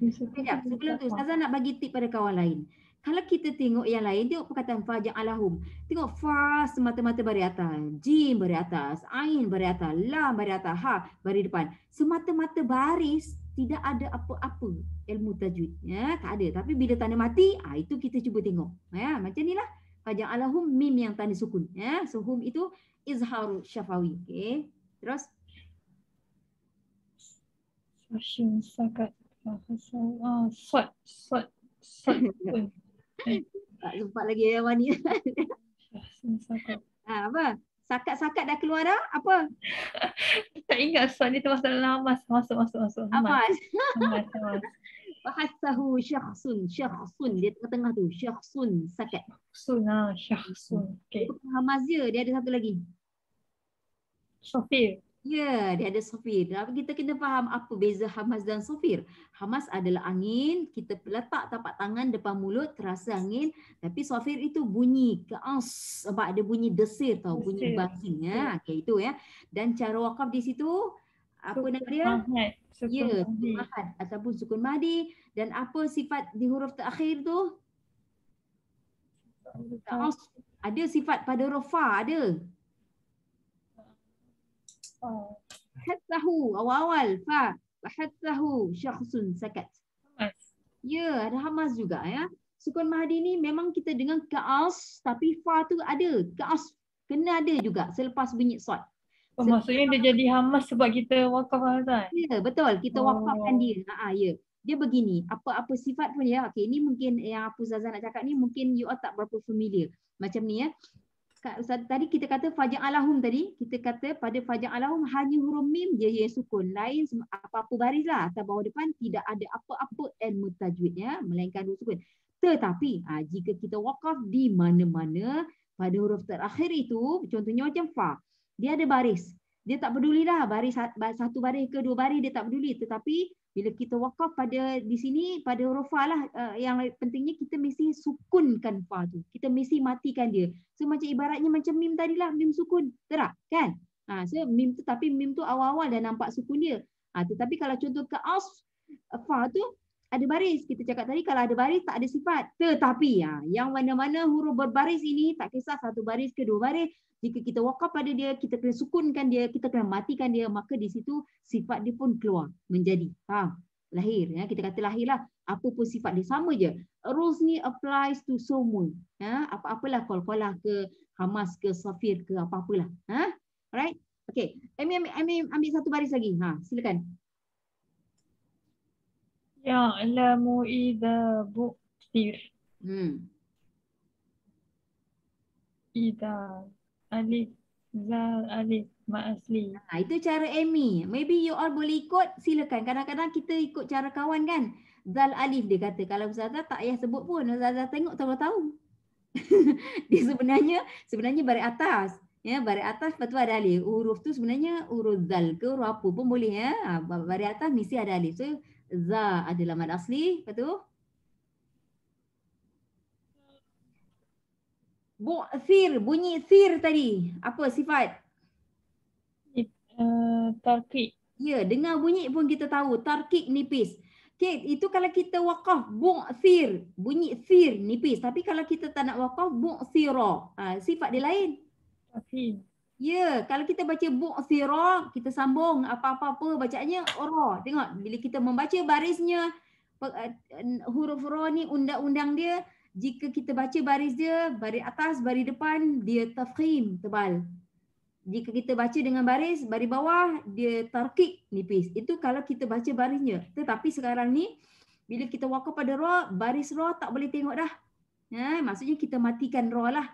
Sekejap, sebelum tu Ustazah nak bagi tip pada kawan lain. Kalau kita tengok yang lain, tengok perkataan faja'alahum. Tengok fa semata-mata baris atas, jim baris atas, ain baris atas, lam baris atas, ha baris depan. Semata-mata baris, tidak ada apa-apa ilmu tajwid. Ya, tak ada. Tapi bila tanda mati, itu kita cuba tengok. Ya, macam ni lah. Faja'alahum mim yang tanda sukun. Ya, so hum itu izharu syafawi. Okey. Terus Shin sakat. Sot. Tak sempat lagi yang ni. Sakat. Apa? Sakat-sakat dah keluar dah? Apa? Tak ingat sot ni termasuk dalam hamas. Masuk. Hamas. Hamas. Bahassahu syakhsun. Dia tengah-tengah tu. Syakhsun sakat. Syakhsun. Okay. Hamas je. Dia ada satu lagi. Sofir. Ya, dia ada sofir. Tapi kita kena faham apa beza hamas dan sofir. Hamas adalah angin, kita letak tapak tangan depan mulut, terasa angin. Tapi sofir itu bunyi keas, sebab ada bunyi desir tau, bunyi basing. Ya, okay, itu ya. Dan cara wakaf di situ, apa nama dia? Ya, sukun mahad ataupun sukun mahdi. Dan apa sifat di huruf terakhir tu? Keas. Ada sifat pada huruf fa, ada. Hatsahu awal fa hatsahu syakhsun sakat. Ya, ada hamas juga ya. Sukun mahdi ni memang kita dengan kaas tapi fa tu ada. Kaas kena ada juga selepas bunyi sad. Maksudnya dia jadi hamas sebab kita wakaf kan? Ya, betul. Kita wakafkan dia. Ya. Dia begini, apa-apa sifat pun ya. Okey, ini mungkin yang apa Ustazah nak cakap ni mungkin you all tak berapa familiar. Macam ni ya. Tadi kita kata faja'alahum tadi, kita kata pada faja'alahum hanya huruf mim je yang sukun. Lain apa-apa baris lah atas bawah depan tidak ada apa-apa ilmu tajwid ya, melainkan huruf sukun. Tetapi jika kita waqaf di mana-mana pada huruf terakhir itu, contohnya macam fa, dia ada baris. Dia tak peduli dah baris satu baris ke dua baris, dia tak peduli. Tetapi bila kita wakaf pada di sini pada huruf fa lah, yang pentingnya kita mesti sukunkan fa tu. Kita mesti matikan dia. So macam ibaratnya macam mim tadilah, mim sukun. Terak kan? So mim tu, tapi mim tu awal-awal dah nampak sukun dia. Tetapi kalau contoh ke fa tu ada baris. Kita cakap tadi kalau ada baris tak ada sifat. Tetapi yang mana-mana huruf berbaris ini tak kisah satu baris ke dua baris. Jika kita wakaf pada dia, kita kena sukunkan dia, kita kena matikan dia, maka di situ sifat dia pun keluar menjadi. Faham? Lahir. Ya. Kita kata lahir lah. Apa pun sifat dia sama je. Rules ni applies to semua. Apa-apalah Qalqalah ke, Hamas ke, Safir ke, apa-apalah. Alright? Okay. Ambil satu baris lagi. Silakan. Ya'lamu idza bu'thir. Idza alif zal alif ma asli. Itu cara Amy. Maybe you all boleh ikut, silakan. Kadang-kadang kita ikut cara kawan kan. Zal alif dia kata. Kalau Ustazah tak payah sebut pun, Ustazah tengok tahu. Dia sebenarnya baris atas. Ya, baris atas lepas tu ada alif. Huruf tu sebenarnya huruf zal ke huruf apa pun boleh ya. Baris atas mesti ada alif. So za adalah mad asli. Lepas tu bu'thir, bunyi thir tadi. Apa sifat? Tarqiq. Ya, dengar bunyi pun kita tahu. Tarqiq nipis. Okay, itu kalau kita waqaf bu'thir, bunyi thir nipis. Tapi kalau kita tak nak waqaf bu'thira, sifat dia lain. Tafhim. Ya, kalau kita baca bu'thira, kita sambung apa-apa bacaannya ra. Tengok bila kita membaca barisnya, huruf ra ni undang-undang dia. Jika kita baca baris dia, baris atas, baris depan, dia tafkhim, tebal. Jika kita baca dengan baris bawah, dia tarqiq, nipis. Itu kalau kita baca barisnya. Tetapi sekarang ni, bila kita waqaf pada ra, baris ra tak boleh tengok dah. Maksudnya kita matikan ra lah.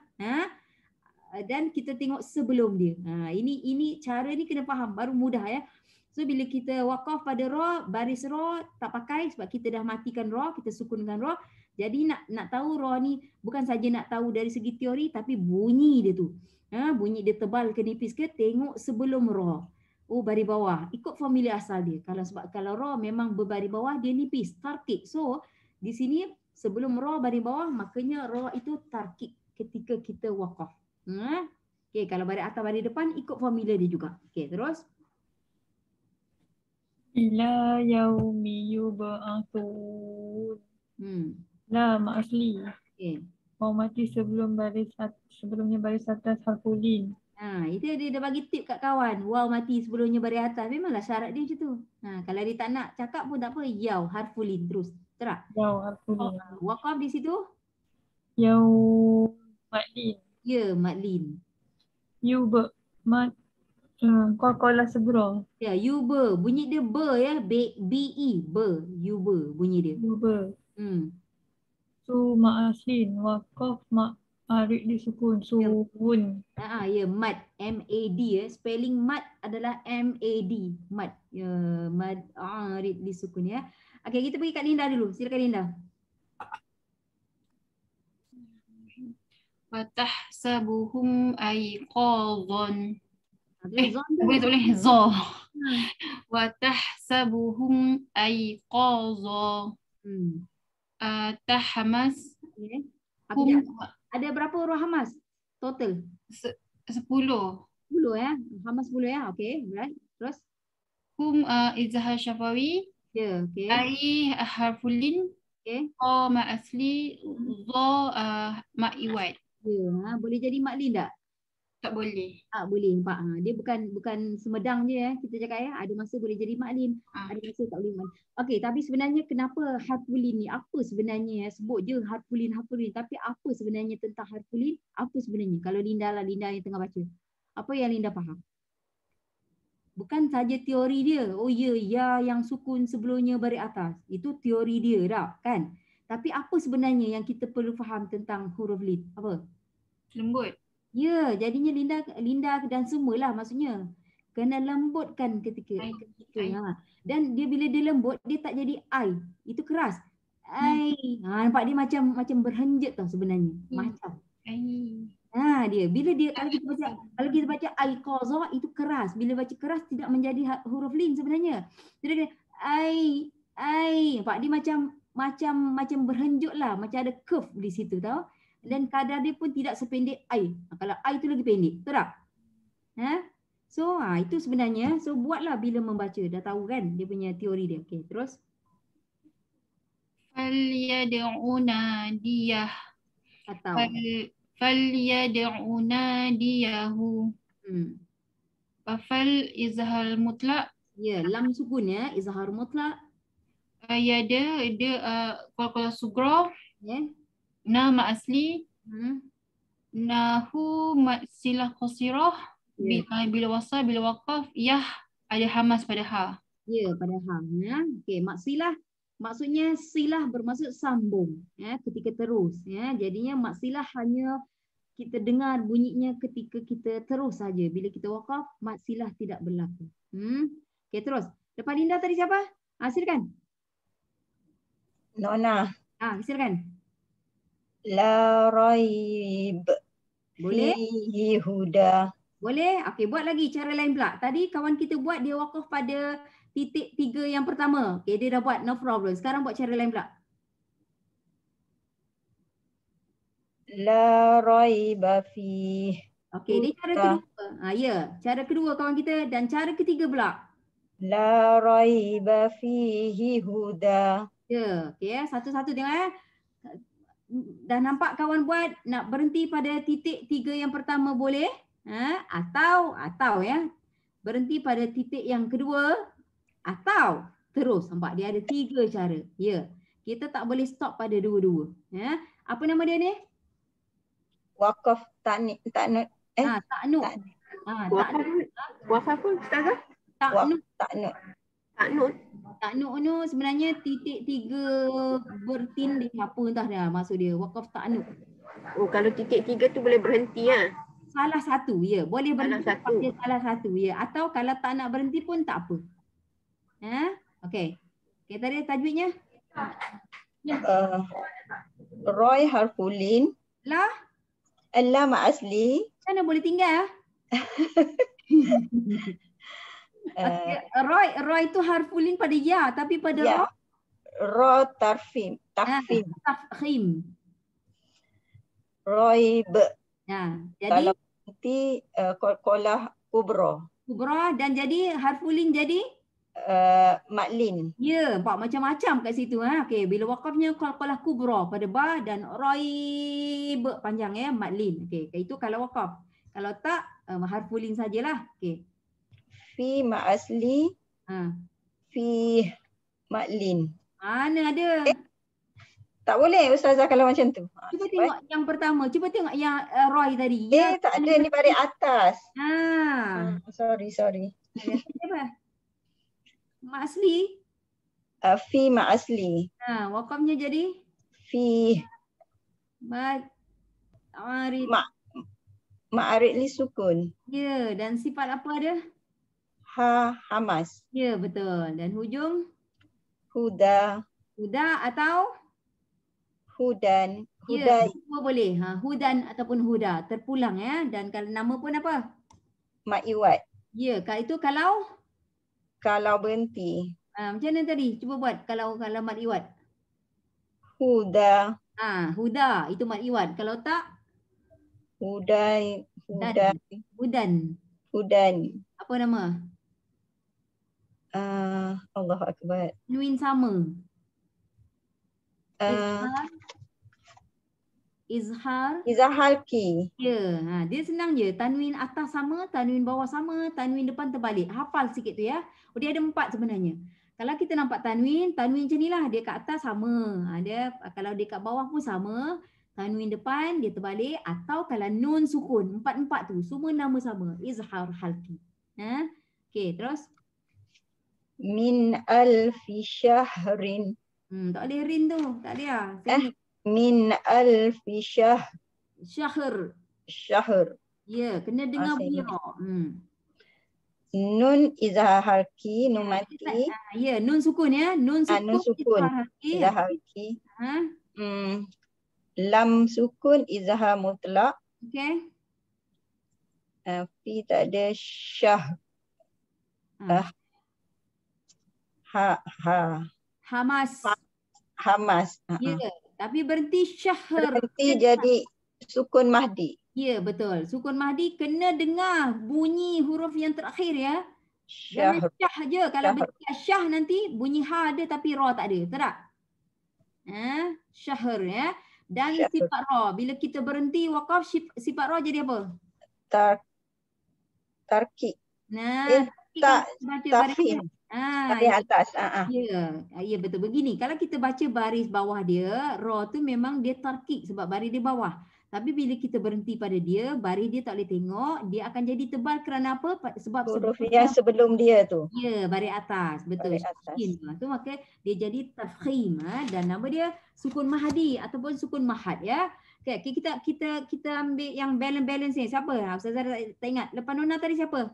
Dan kita tengok sebelum dia. Ini cara ni kena faham, baru mudah ya. So bila kita waqaf pada ra, baris ra tak pakai sebab kita dah matikan ra, kita sukunkan ra. Jadi nak tahu ra ni bukan saja nak tahu dari segi teori tapi bunyi dia tu. Bunyi dia tebal ke nipis ke, tengok sebelum ra. Oh, baris bawah. Ikut formula asal dia. Kalau ra memang berbaris bawah dia nipis, tarqiq. So di sini sebelum ra baris bawah makanya ra itu tarqiq ketika kita waqaf. Okey, kalau baris atas baris depan ikut formula dia juga. Okey, terus Ila yaumi yub'atsun. La ma asli. okey. Mau mati sebelumnya baris atas harfulin. Itu dia dah bagi tip kat kawan. Waw mati sebelumnya baris atas. Memanglah syarat dia macam tu. Kalau dia tak nak cakap pun tak apa. Yaw harfulin terus. Terak? Yaw harfulin. Waqaf di situ? Yaw madlin. Ya, madlin. Yub mat Qalqalah sughra. Ya, yuba. Bunyi dia ber ya. B-E. Ber. Yuba bunyi dia. Yuba. So ma aslin. Waqaf ma arid disukun. Suwun. Ya, mad. M-A-D ya. Spelling mad adalah M-A-D. Mad. Ya, mad arid disukun ya. Okey, kita pergi kat Linda dulu. Silakan Linda. Watahsabuhum aiqadhan. Boleh za. Watahsabuhum aiqadha. Tahmas. Ada berapa huruf hamas total? 10. 10 ya. Hamas 10 ya. Okey, right. Terus izhar syafawi. Ya, okey. Ai harfulin. Okey. Qa ma asli, za ma iwad. Ya, boleh jadi maklin tak? Tak boleh. Boleh nampak. Dia bukan semedang je ya kita cakap ya. Ada masa boleh jadi maklin, ada masa tak boleh maklin. Okey, tapi sebenarnya kenapa harfulin ni? Apa sebenarnya ya? Sebut je harfulin. Tapi apa sebenarnya tentang harfulin? Apa sebenarnya? Kalau Linda yang tengah baca. Apa yang Linda faham? bukan saja teori dia. Oh ya yang sukun sebelumnya baris atas. Itu teori dia dah kan. Tapi apa sebenarnya yang kita perlu faham tentang huruf lin? Apa? Lembut. Ya, jadinya Linda dan semualah maksudnya. Kena lembutkan ketika. Ai. Dan dia bila dia lembut, dia tak jadi I. Itu keras. I. Nampak dia macam berhenjit tau sebenarnya. Macam. Dia bila dia kalau kita baca I qaza itu keras. Bila baca keras tidak menjadi huruf lin sebenarnya. Jadi nampak dia macam berhenjut lah, macam ada curve di situ tau. Dan kadar dia pun tidak sependek I. Kalau I itu lagi pendek, betul tak? So itu sebenarnya. So buatlah bila membaca, dah tahu kan dia punya teori dia. Okey, terus. Falyad'u nadiyah. Atau Falyad'u nadiyahu. Fal izhar mutlak. Ya, lam sukun ya, izhar mutlak. Dia qalqalah sughra. Ya. Nama asli. Nahu silah qasirah. Bila wasal, bila waqaf, yah ada hamas pada ha. Ya, pada ha. Okey, maksilah maksudnya silah bermaksud sambung ketika terus Jadinya maksilah hanya kita dengar bunyinya ketika kita terus saja. Bila kita waqaf, maksilah tidak berlaku. Okey, terus. Lepas Linda tadi siapa? Silakan. Nona. Silakan. La raib. Boleh? Fihi huda. Boleh? Okey, buat lagi cara lain pula. Tadi kawan kita buat dia waqaf pada titik 3 yang pertama. Okey, dia dah buat, no problem. Sekarang buat cara lain pula. La raiba fihi. Okey, dia cara kedua. Cara kedua kawan kita, dan cara ketiga pula. La raiba fihi huda. Ya, okey satu-satu tengok Dah nampak kawan buat, nak berhenti pada titik 3 yang pertama boleh? Atau berhenti pada titik yang kedua, atau terus. Nampak dia ada 3 cara. Ya. Kita tak boleh stop pada dua-dua. Apa nama dia ni? Waqaf ta'nud. Ta'nud. Waqaf pun Ustazah? Ta'nud. Ta'nud. Ta'nud tu sebenarnya titik 3 bertindih apa entah dah maksud dia. Waqaf ta'nud. Oh, kalau titik 3 tu boleh berhenti ya. Salah satu, ya. Boleh berhenti pada salah satu, ya. Atau kalau tak nak berhenti pun tak apa. Okey. Okey, tadi tajwidnya? Roy harfulin. La? Lam asli. Mana boleh tinggal? Roy itu harfulin pada ya, tapi pada ya. Ro tafkhim. Tafkhim. Roy be. Jadi kalau nanti qalqalah kubra. Kubra dan jadi harfulin jadi maklin. Ya, macam-macam kat situ. Okey, bila waqafnya qalqalah kubra pada ba dan raib panjang maklin. Okey, itu kalau waqaf. Kalau tak harfulin sajalah. Okey. Fi ma asli. Fi maklin. Mana ada? Tak boleh Ustazah kalau macam tu. Cuba tengok yang pertama. Cuba tengok yang Roy tadi. Tak ada ni baris atas. Sorry. Apa? Ma asli. Fi ma asli. Waqafnya jadi? Fi. Ma'arid li sukun. Ya, dan sifat apa ada? Hamas. Ya, betul. Dan hujung? Huda. Huda atau? Hudan. Ya, semua boleh. Hudan ataupun huda. Terpulang Dan kalau nama pun apa? Ma'iwat. Ya, itu kalau? Kalau berhenti. Macam mana tadi? Cuba buat kalau ma'iwat. Huda. Huda. Itu ma'iwat. Kalau tak? Hudan. Apa nama? Allahu Akbar. Tanwin sama. Izhar ki. Ya, dia senang je. Tanwin atas sama, tanwin bawah sama, tanwin depan terbalik. Hafal sikit tu ya. Dia ada 4 sebenarnya. Kalau kita nampak tanwin macam ni lah. Dia kat atas sama. Kalau dia kat bawah pun sama. Tanwin depan dia terbalik. Atau kalau nun sukun, 4 tu semua nama sama. Izhar halki. Okey, terus Min alfi syahrin. tak boleh rin tu. Tak ada lah. Sengit. Min alfi Syahr. syahr. Ya, kena dengar bunyi sengit. ra. Nun izhar halki, nun mati. Ya, nun sukun ya. Nun sukun. Nun sukun. Izhar halki. Lam sukun izhar mutlak. Okey. Fi tak ada syah. Hamas. Hamas. Ya, tapi berhenti syahr. Berhenti jadi sukun mahdi. Ya, betul. Sukun mahdi kena dengar bunyi huruf yang terakhir ya. Jangan syah je. Kalau dia syah nanti bunyi ha ada tapi ra tak ada. Tak? Syahr ya. Dan sifat ra. Bila kita berhenti wakaf, sifat ra jadi apa? Tarki. Nah, tafhim. Baris atas. Ya, betul. Begini, kalau kita baca baris bawah dia, ra tu memang dia tarkik sebab baris dia bawah. Tapi bila kita berhenti pada dia, baris dia tak boleh tengok, dia akan jadi tebal kerana apa? Sebab huruf yang sebelum dia tu. Ya, baris atas. Betul. Baris atas. Tu maka dia jadi tafkhim dan nama dia sukun mahdi ataupun sukun mahad ya. Okay, kita ambil yang balance ni. Siapa? Ustazah tak ingat. Lepas Nona tadi siapa?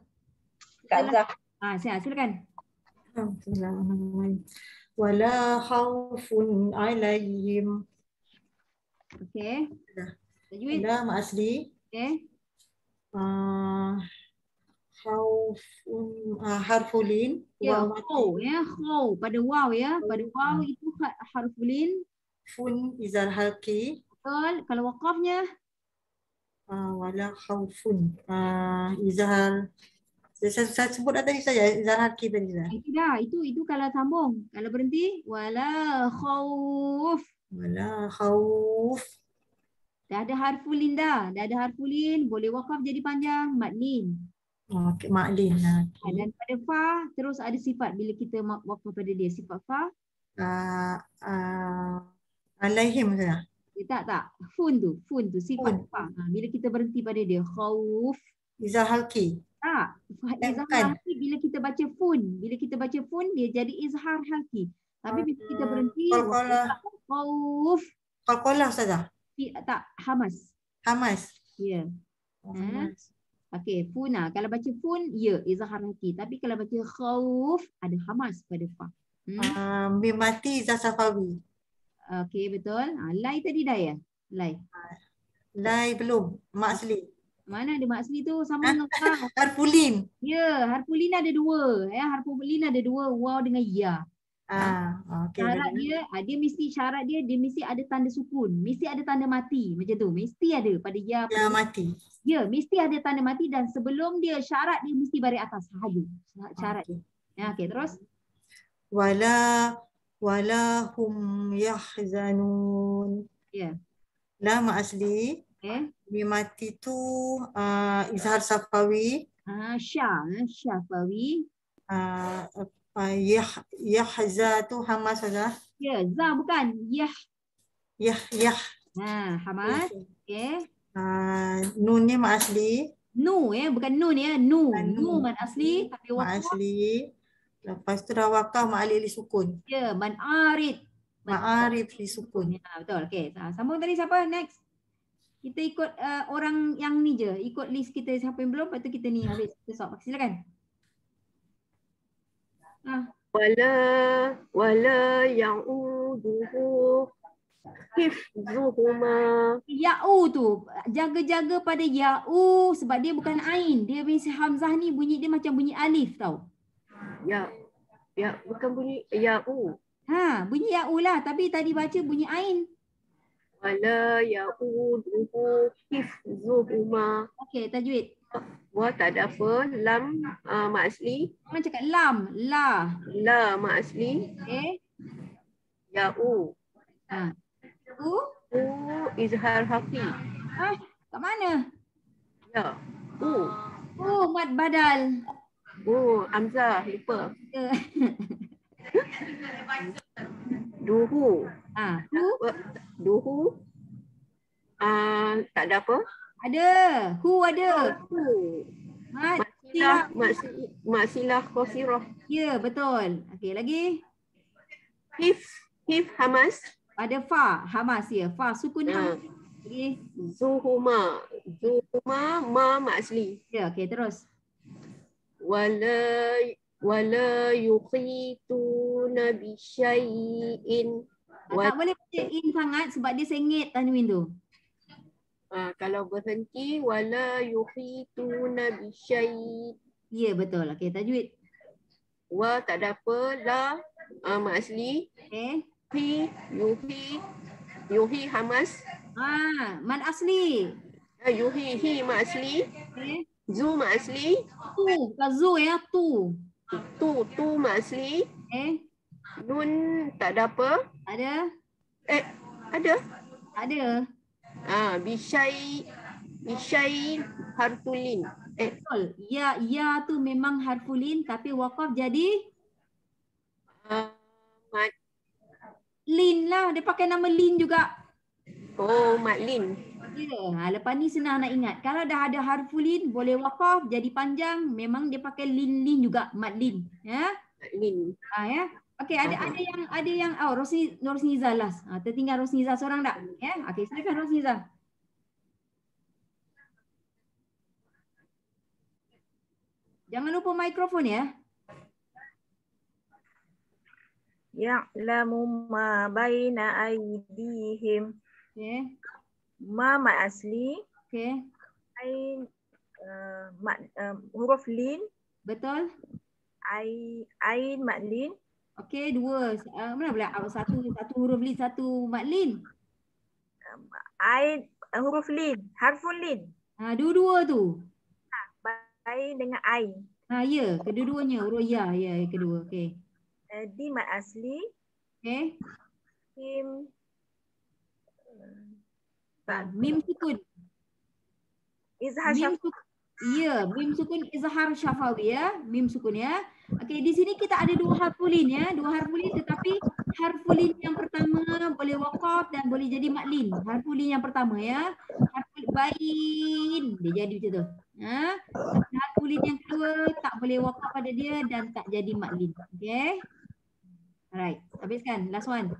Kak Zah. Silakan. Wala khaufun alaihim. Okey. Tajwid. Wala mak asli. Okey. Khaufun harfulin. Ya, khaw ya, khaw pada waw ya. Pada waw itu harfulin. Fun izar halki. Betul. Kalau waqafnya wala khaufun. Izhar. Saya sebut tadi saja izhar halki tadi dah. Itu kalau sambung. Kalau berhenti wala khauf. Wala khauf. Dah ada harfulin dah. Dah ada harfulin, boleh waqaf jadi panjang, madlin. Okey, madlin. Dan pada fa terus ada sifat bila kita waqaf pada dia, sifat fa. Alaihim saya. Tak. Fun tu sifat fa. Bila kita berhenti pada dia, khauf. Izhar halki. Tak. Izhar halki bila kita baca fun. Bila kita baca fun dia jadi izhar halki. Tapi bila kita berhenti khauf. Qalqalah saja. Tak, hamas. Hamas. Ya. Okey, funa. Kalau baca fun, ya, izhar halki. Tapi kalau baca khauf ada hamas pada fa. Mim mati izah safawi. Okey, betul. Lai tadi dah ya? Lai. Lai belum. Mak asli. Mana ada mak asli tu sama dengan kau. Harfulin. Ya, harfulin ada dua. Ya, harfulin ada dua, waw dengan ya. Okay, syarat dia mesti syarat dia mesti ada tanda sukun, mesti ada tanda mati macam tu, mesti ada pada ya. Ya mati. Ya, mesti ada tanda mati dan sebelum dia syarat dia mesti baris atas sahaja. Syarat. Okay. Ya, okey, terus wala hum yahzanun. Ya. La ma asli. Mim mati tu izhar safawi. Syafawi. Yahza tu hamas saja. Ya, za bukan. Yah. Hamas. Okey. Nun ni mak asli. Nu bukan nun ya. Nu man asli tapi mak asli. Lepas tu dah wakaf mak alif li sukun. Ya, man arid. Ma'arif li sukun. Ya, betul. Okey. Sambung tadi siapa? Next. Kita ikut orang yang ni je. Ikut list kita siapa yang belum, lepas tu kita ni habis. Kita stop. Silakan. Wala ya'uduhu hifzuhuma. Ya'u tu jaga-jaga pada ya'u sebab dia bukan ain. Dia mesti hamzah ni bunyi dia macam bunyi alif tau. Ya bukan bunyi ya'u. Bunyi ya'u lah tapi tadi baca bunyi ain. Wala ya'uduhu hifzuhuma. Okey, tajwid. Wah, tak ada apa. Lam mak asli. Orang cakap lam, la. La mak asli. Ya'u. Izhar hafi. Kat mana? Ya. Mad badal. Hamzah, lupa. Duhu. Duhu. Tak ada apa? Ada. Hu ada. Mati mak silah qasirah. Ya, betul. Okey, lagi. Hif hamas. Ada fa, hamas ya. Fa sukun hamas. Lagi. Zuhuma ma mak asli. Ya, okey terus. Wala yuqituna bi syai'in. Tak boleh baca in sangat sebab dia sengit tanwin tu. Kalau berhenti wala yuqituna bi syai'. Ya, betul. Okey, tajwid. Wa tak ada apa, la mak asli. Okey. Yuhi hamas. Mad asli. Yuhi mak asli. Okey. Zu mak asli. Tu, bukan zu ya, tu. Tu mak asli. Okey. Nun tak ada apa. Ada? Ada. Ada. Bishai harfulin. Betul. Ya tu memang harfulin tapi waqaf jadi lin lah. Dia pakai nama lin juga. Matlin. Ya, lepas ni senang nak ingat. Kalau dah ada harfulin boleh waqaf jadi panjang, memang dia pakai lin juga, matlin. Ya. Matlin. Ya. Okey, ada yang Rosniza last. Tertinggal Rosniza seorang tak? Ya. Okey, silakan Rosniza. Jangan lupa mikrofon ya. Ya'lamu ma baina aydihim. Okey. Ma mat asli. Okey. Ain huruf lin. Betul? Ain mat lin. Okey, dua. Mana pula? Satu huruf lin, satu mat lin. Ain huruf lin, harfun lin. Dua-dua tu. Ain dengan ain. Ya, kedua-duanya huruf ya, kedua. Okey. Di mat asli. Okey. Mim. Mim sukun. Izhar syafawi. Ya, mim sukun izhar syafawi ya. Mim sukun ya. Okey, di sini kita ada dua harfulin ya. Dua harfulin tetapi harfulin yang pertama boleh waqaf dan boleh jadi matlin. Harfulin yang pertama ya. Harful bain dia jadi macam tu. Harfulin yang kedua tak boleh waqaf pada dia dan tak jadi matlin. Okey. Alright, habiskan. Last one.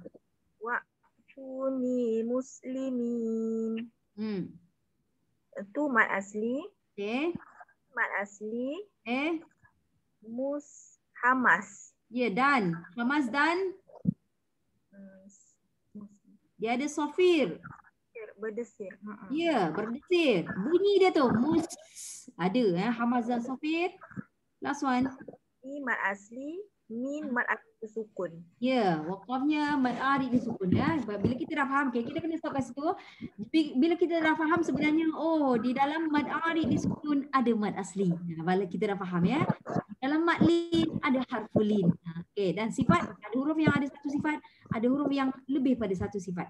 Wa'tuni muslimin. Itu mat asli. Okey. Mat asli. Hamas. Ya, dan. Hamas dan. Dia ada sofir. Berdesir. Ya, berdesir. Bunyi dia tu. Ada Hamas dan sofir. Last one. Ini mat asli. Min mat asli sukun. Ya, waqafnya mad arid disukun ya. Bila kita dah faham, kita kena stop kat situ. Bila kita dah faham sebenarnya di dalam mad arid disukun ada mad asli. Bila kita dah faham ya. Dalam mad lin ada harfulin. Okey, dan sifat ada huruf yang ada satu sifat, ada huruf yang lebih pada satu sifat.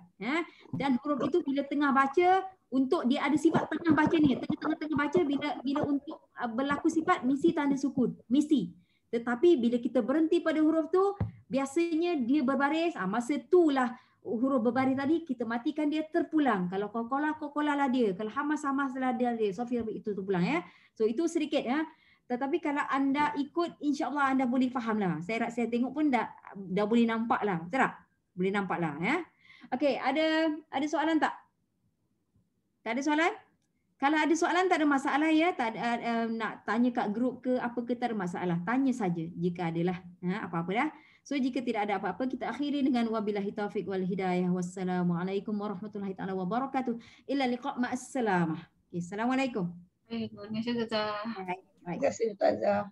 Dan huruf itu bila tengah baca untuk dia ada sifat tengah baca ni, tengah baca bila untuk berlaku sifat mesti tanda sukun, mesti. Tetapi bila kita berhenti pada huruf tu, biasanya dia berbaris. Masa itulah huruf berbaris tadi, kita matikan dia terpulang. Kalau kokola lah dia. Kalau hamas lah dia. Sofia itu terpulang ya. So itu sedikit ya. Tetapi kalau anda ikut, insya-Allah anda boleh faham lah. Saya tengok pun dah boleh nampak lah. Betul tak? Boleh nampak lah ya. Okey, ada soalan tak? Tak ada soalan? Kalau ada soalan tak ada masalah ya, tak ada, nak tanya kat grup ke apa ke tak ada masalah. Tanya saja jika adalah apa-apa dah. So jika tidak ada apa-apa kita akhiri dengan wabillahi taufiq wal hidayah. Wassalamualaikum warahmatullahi taala wabarakatuh. Illa liqa' ma'as salamah. Okay, assalamualaikum. Terima kasih Ustazah. Baik. Terima kasih Ustazah.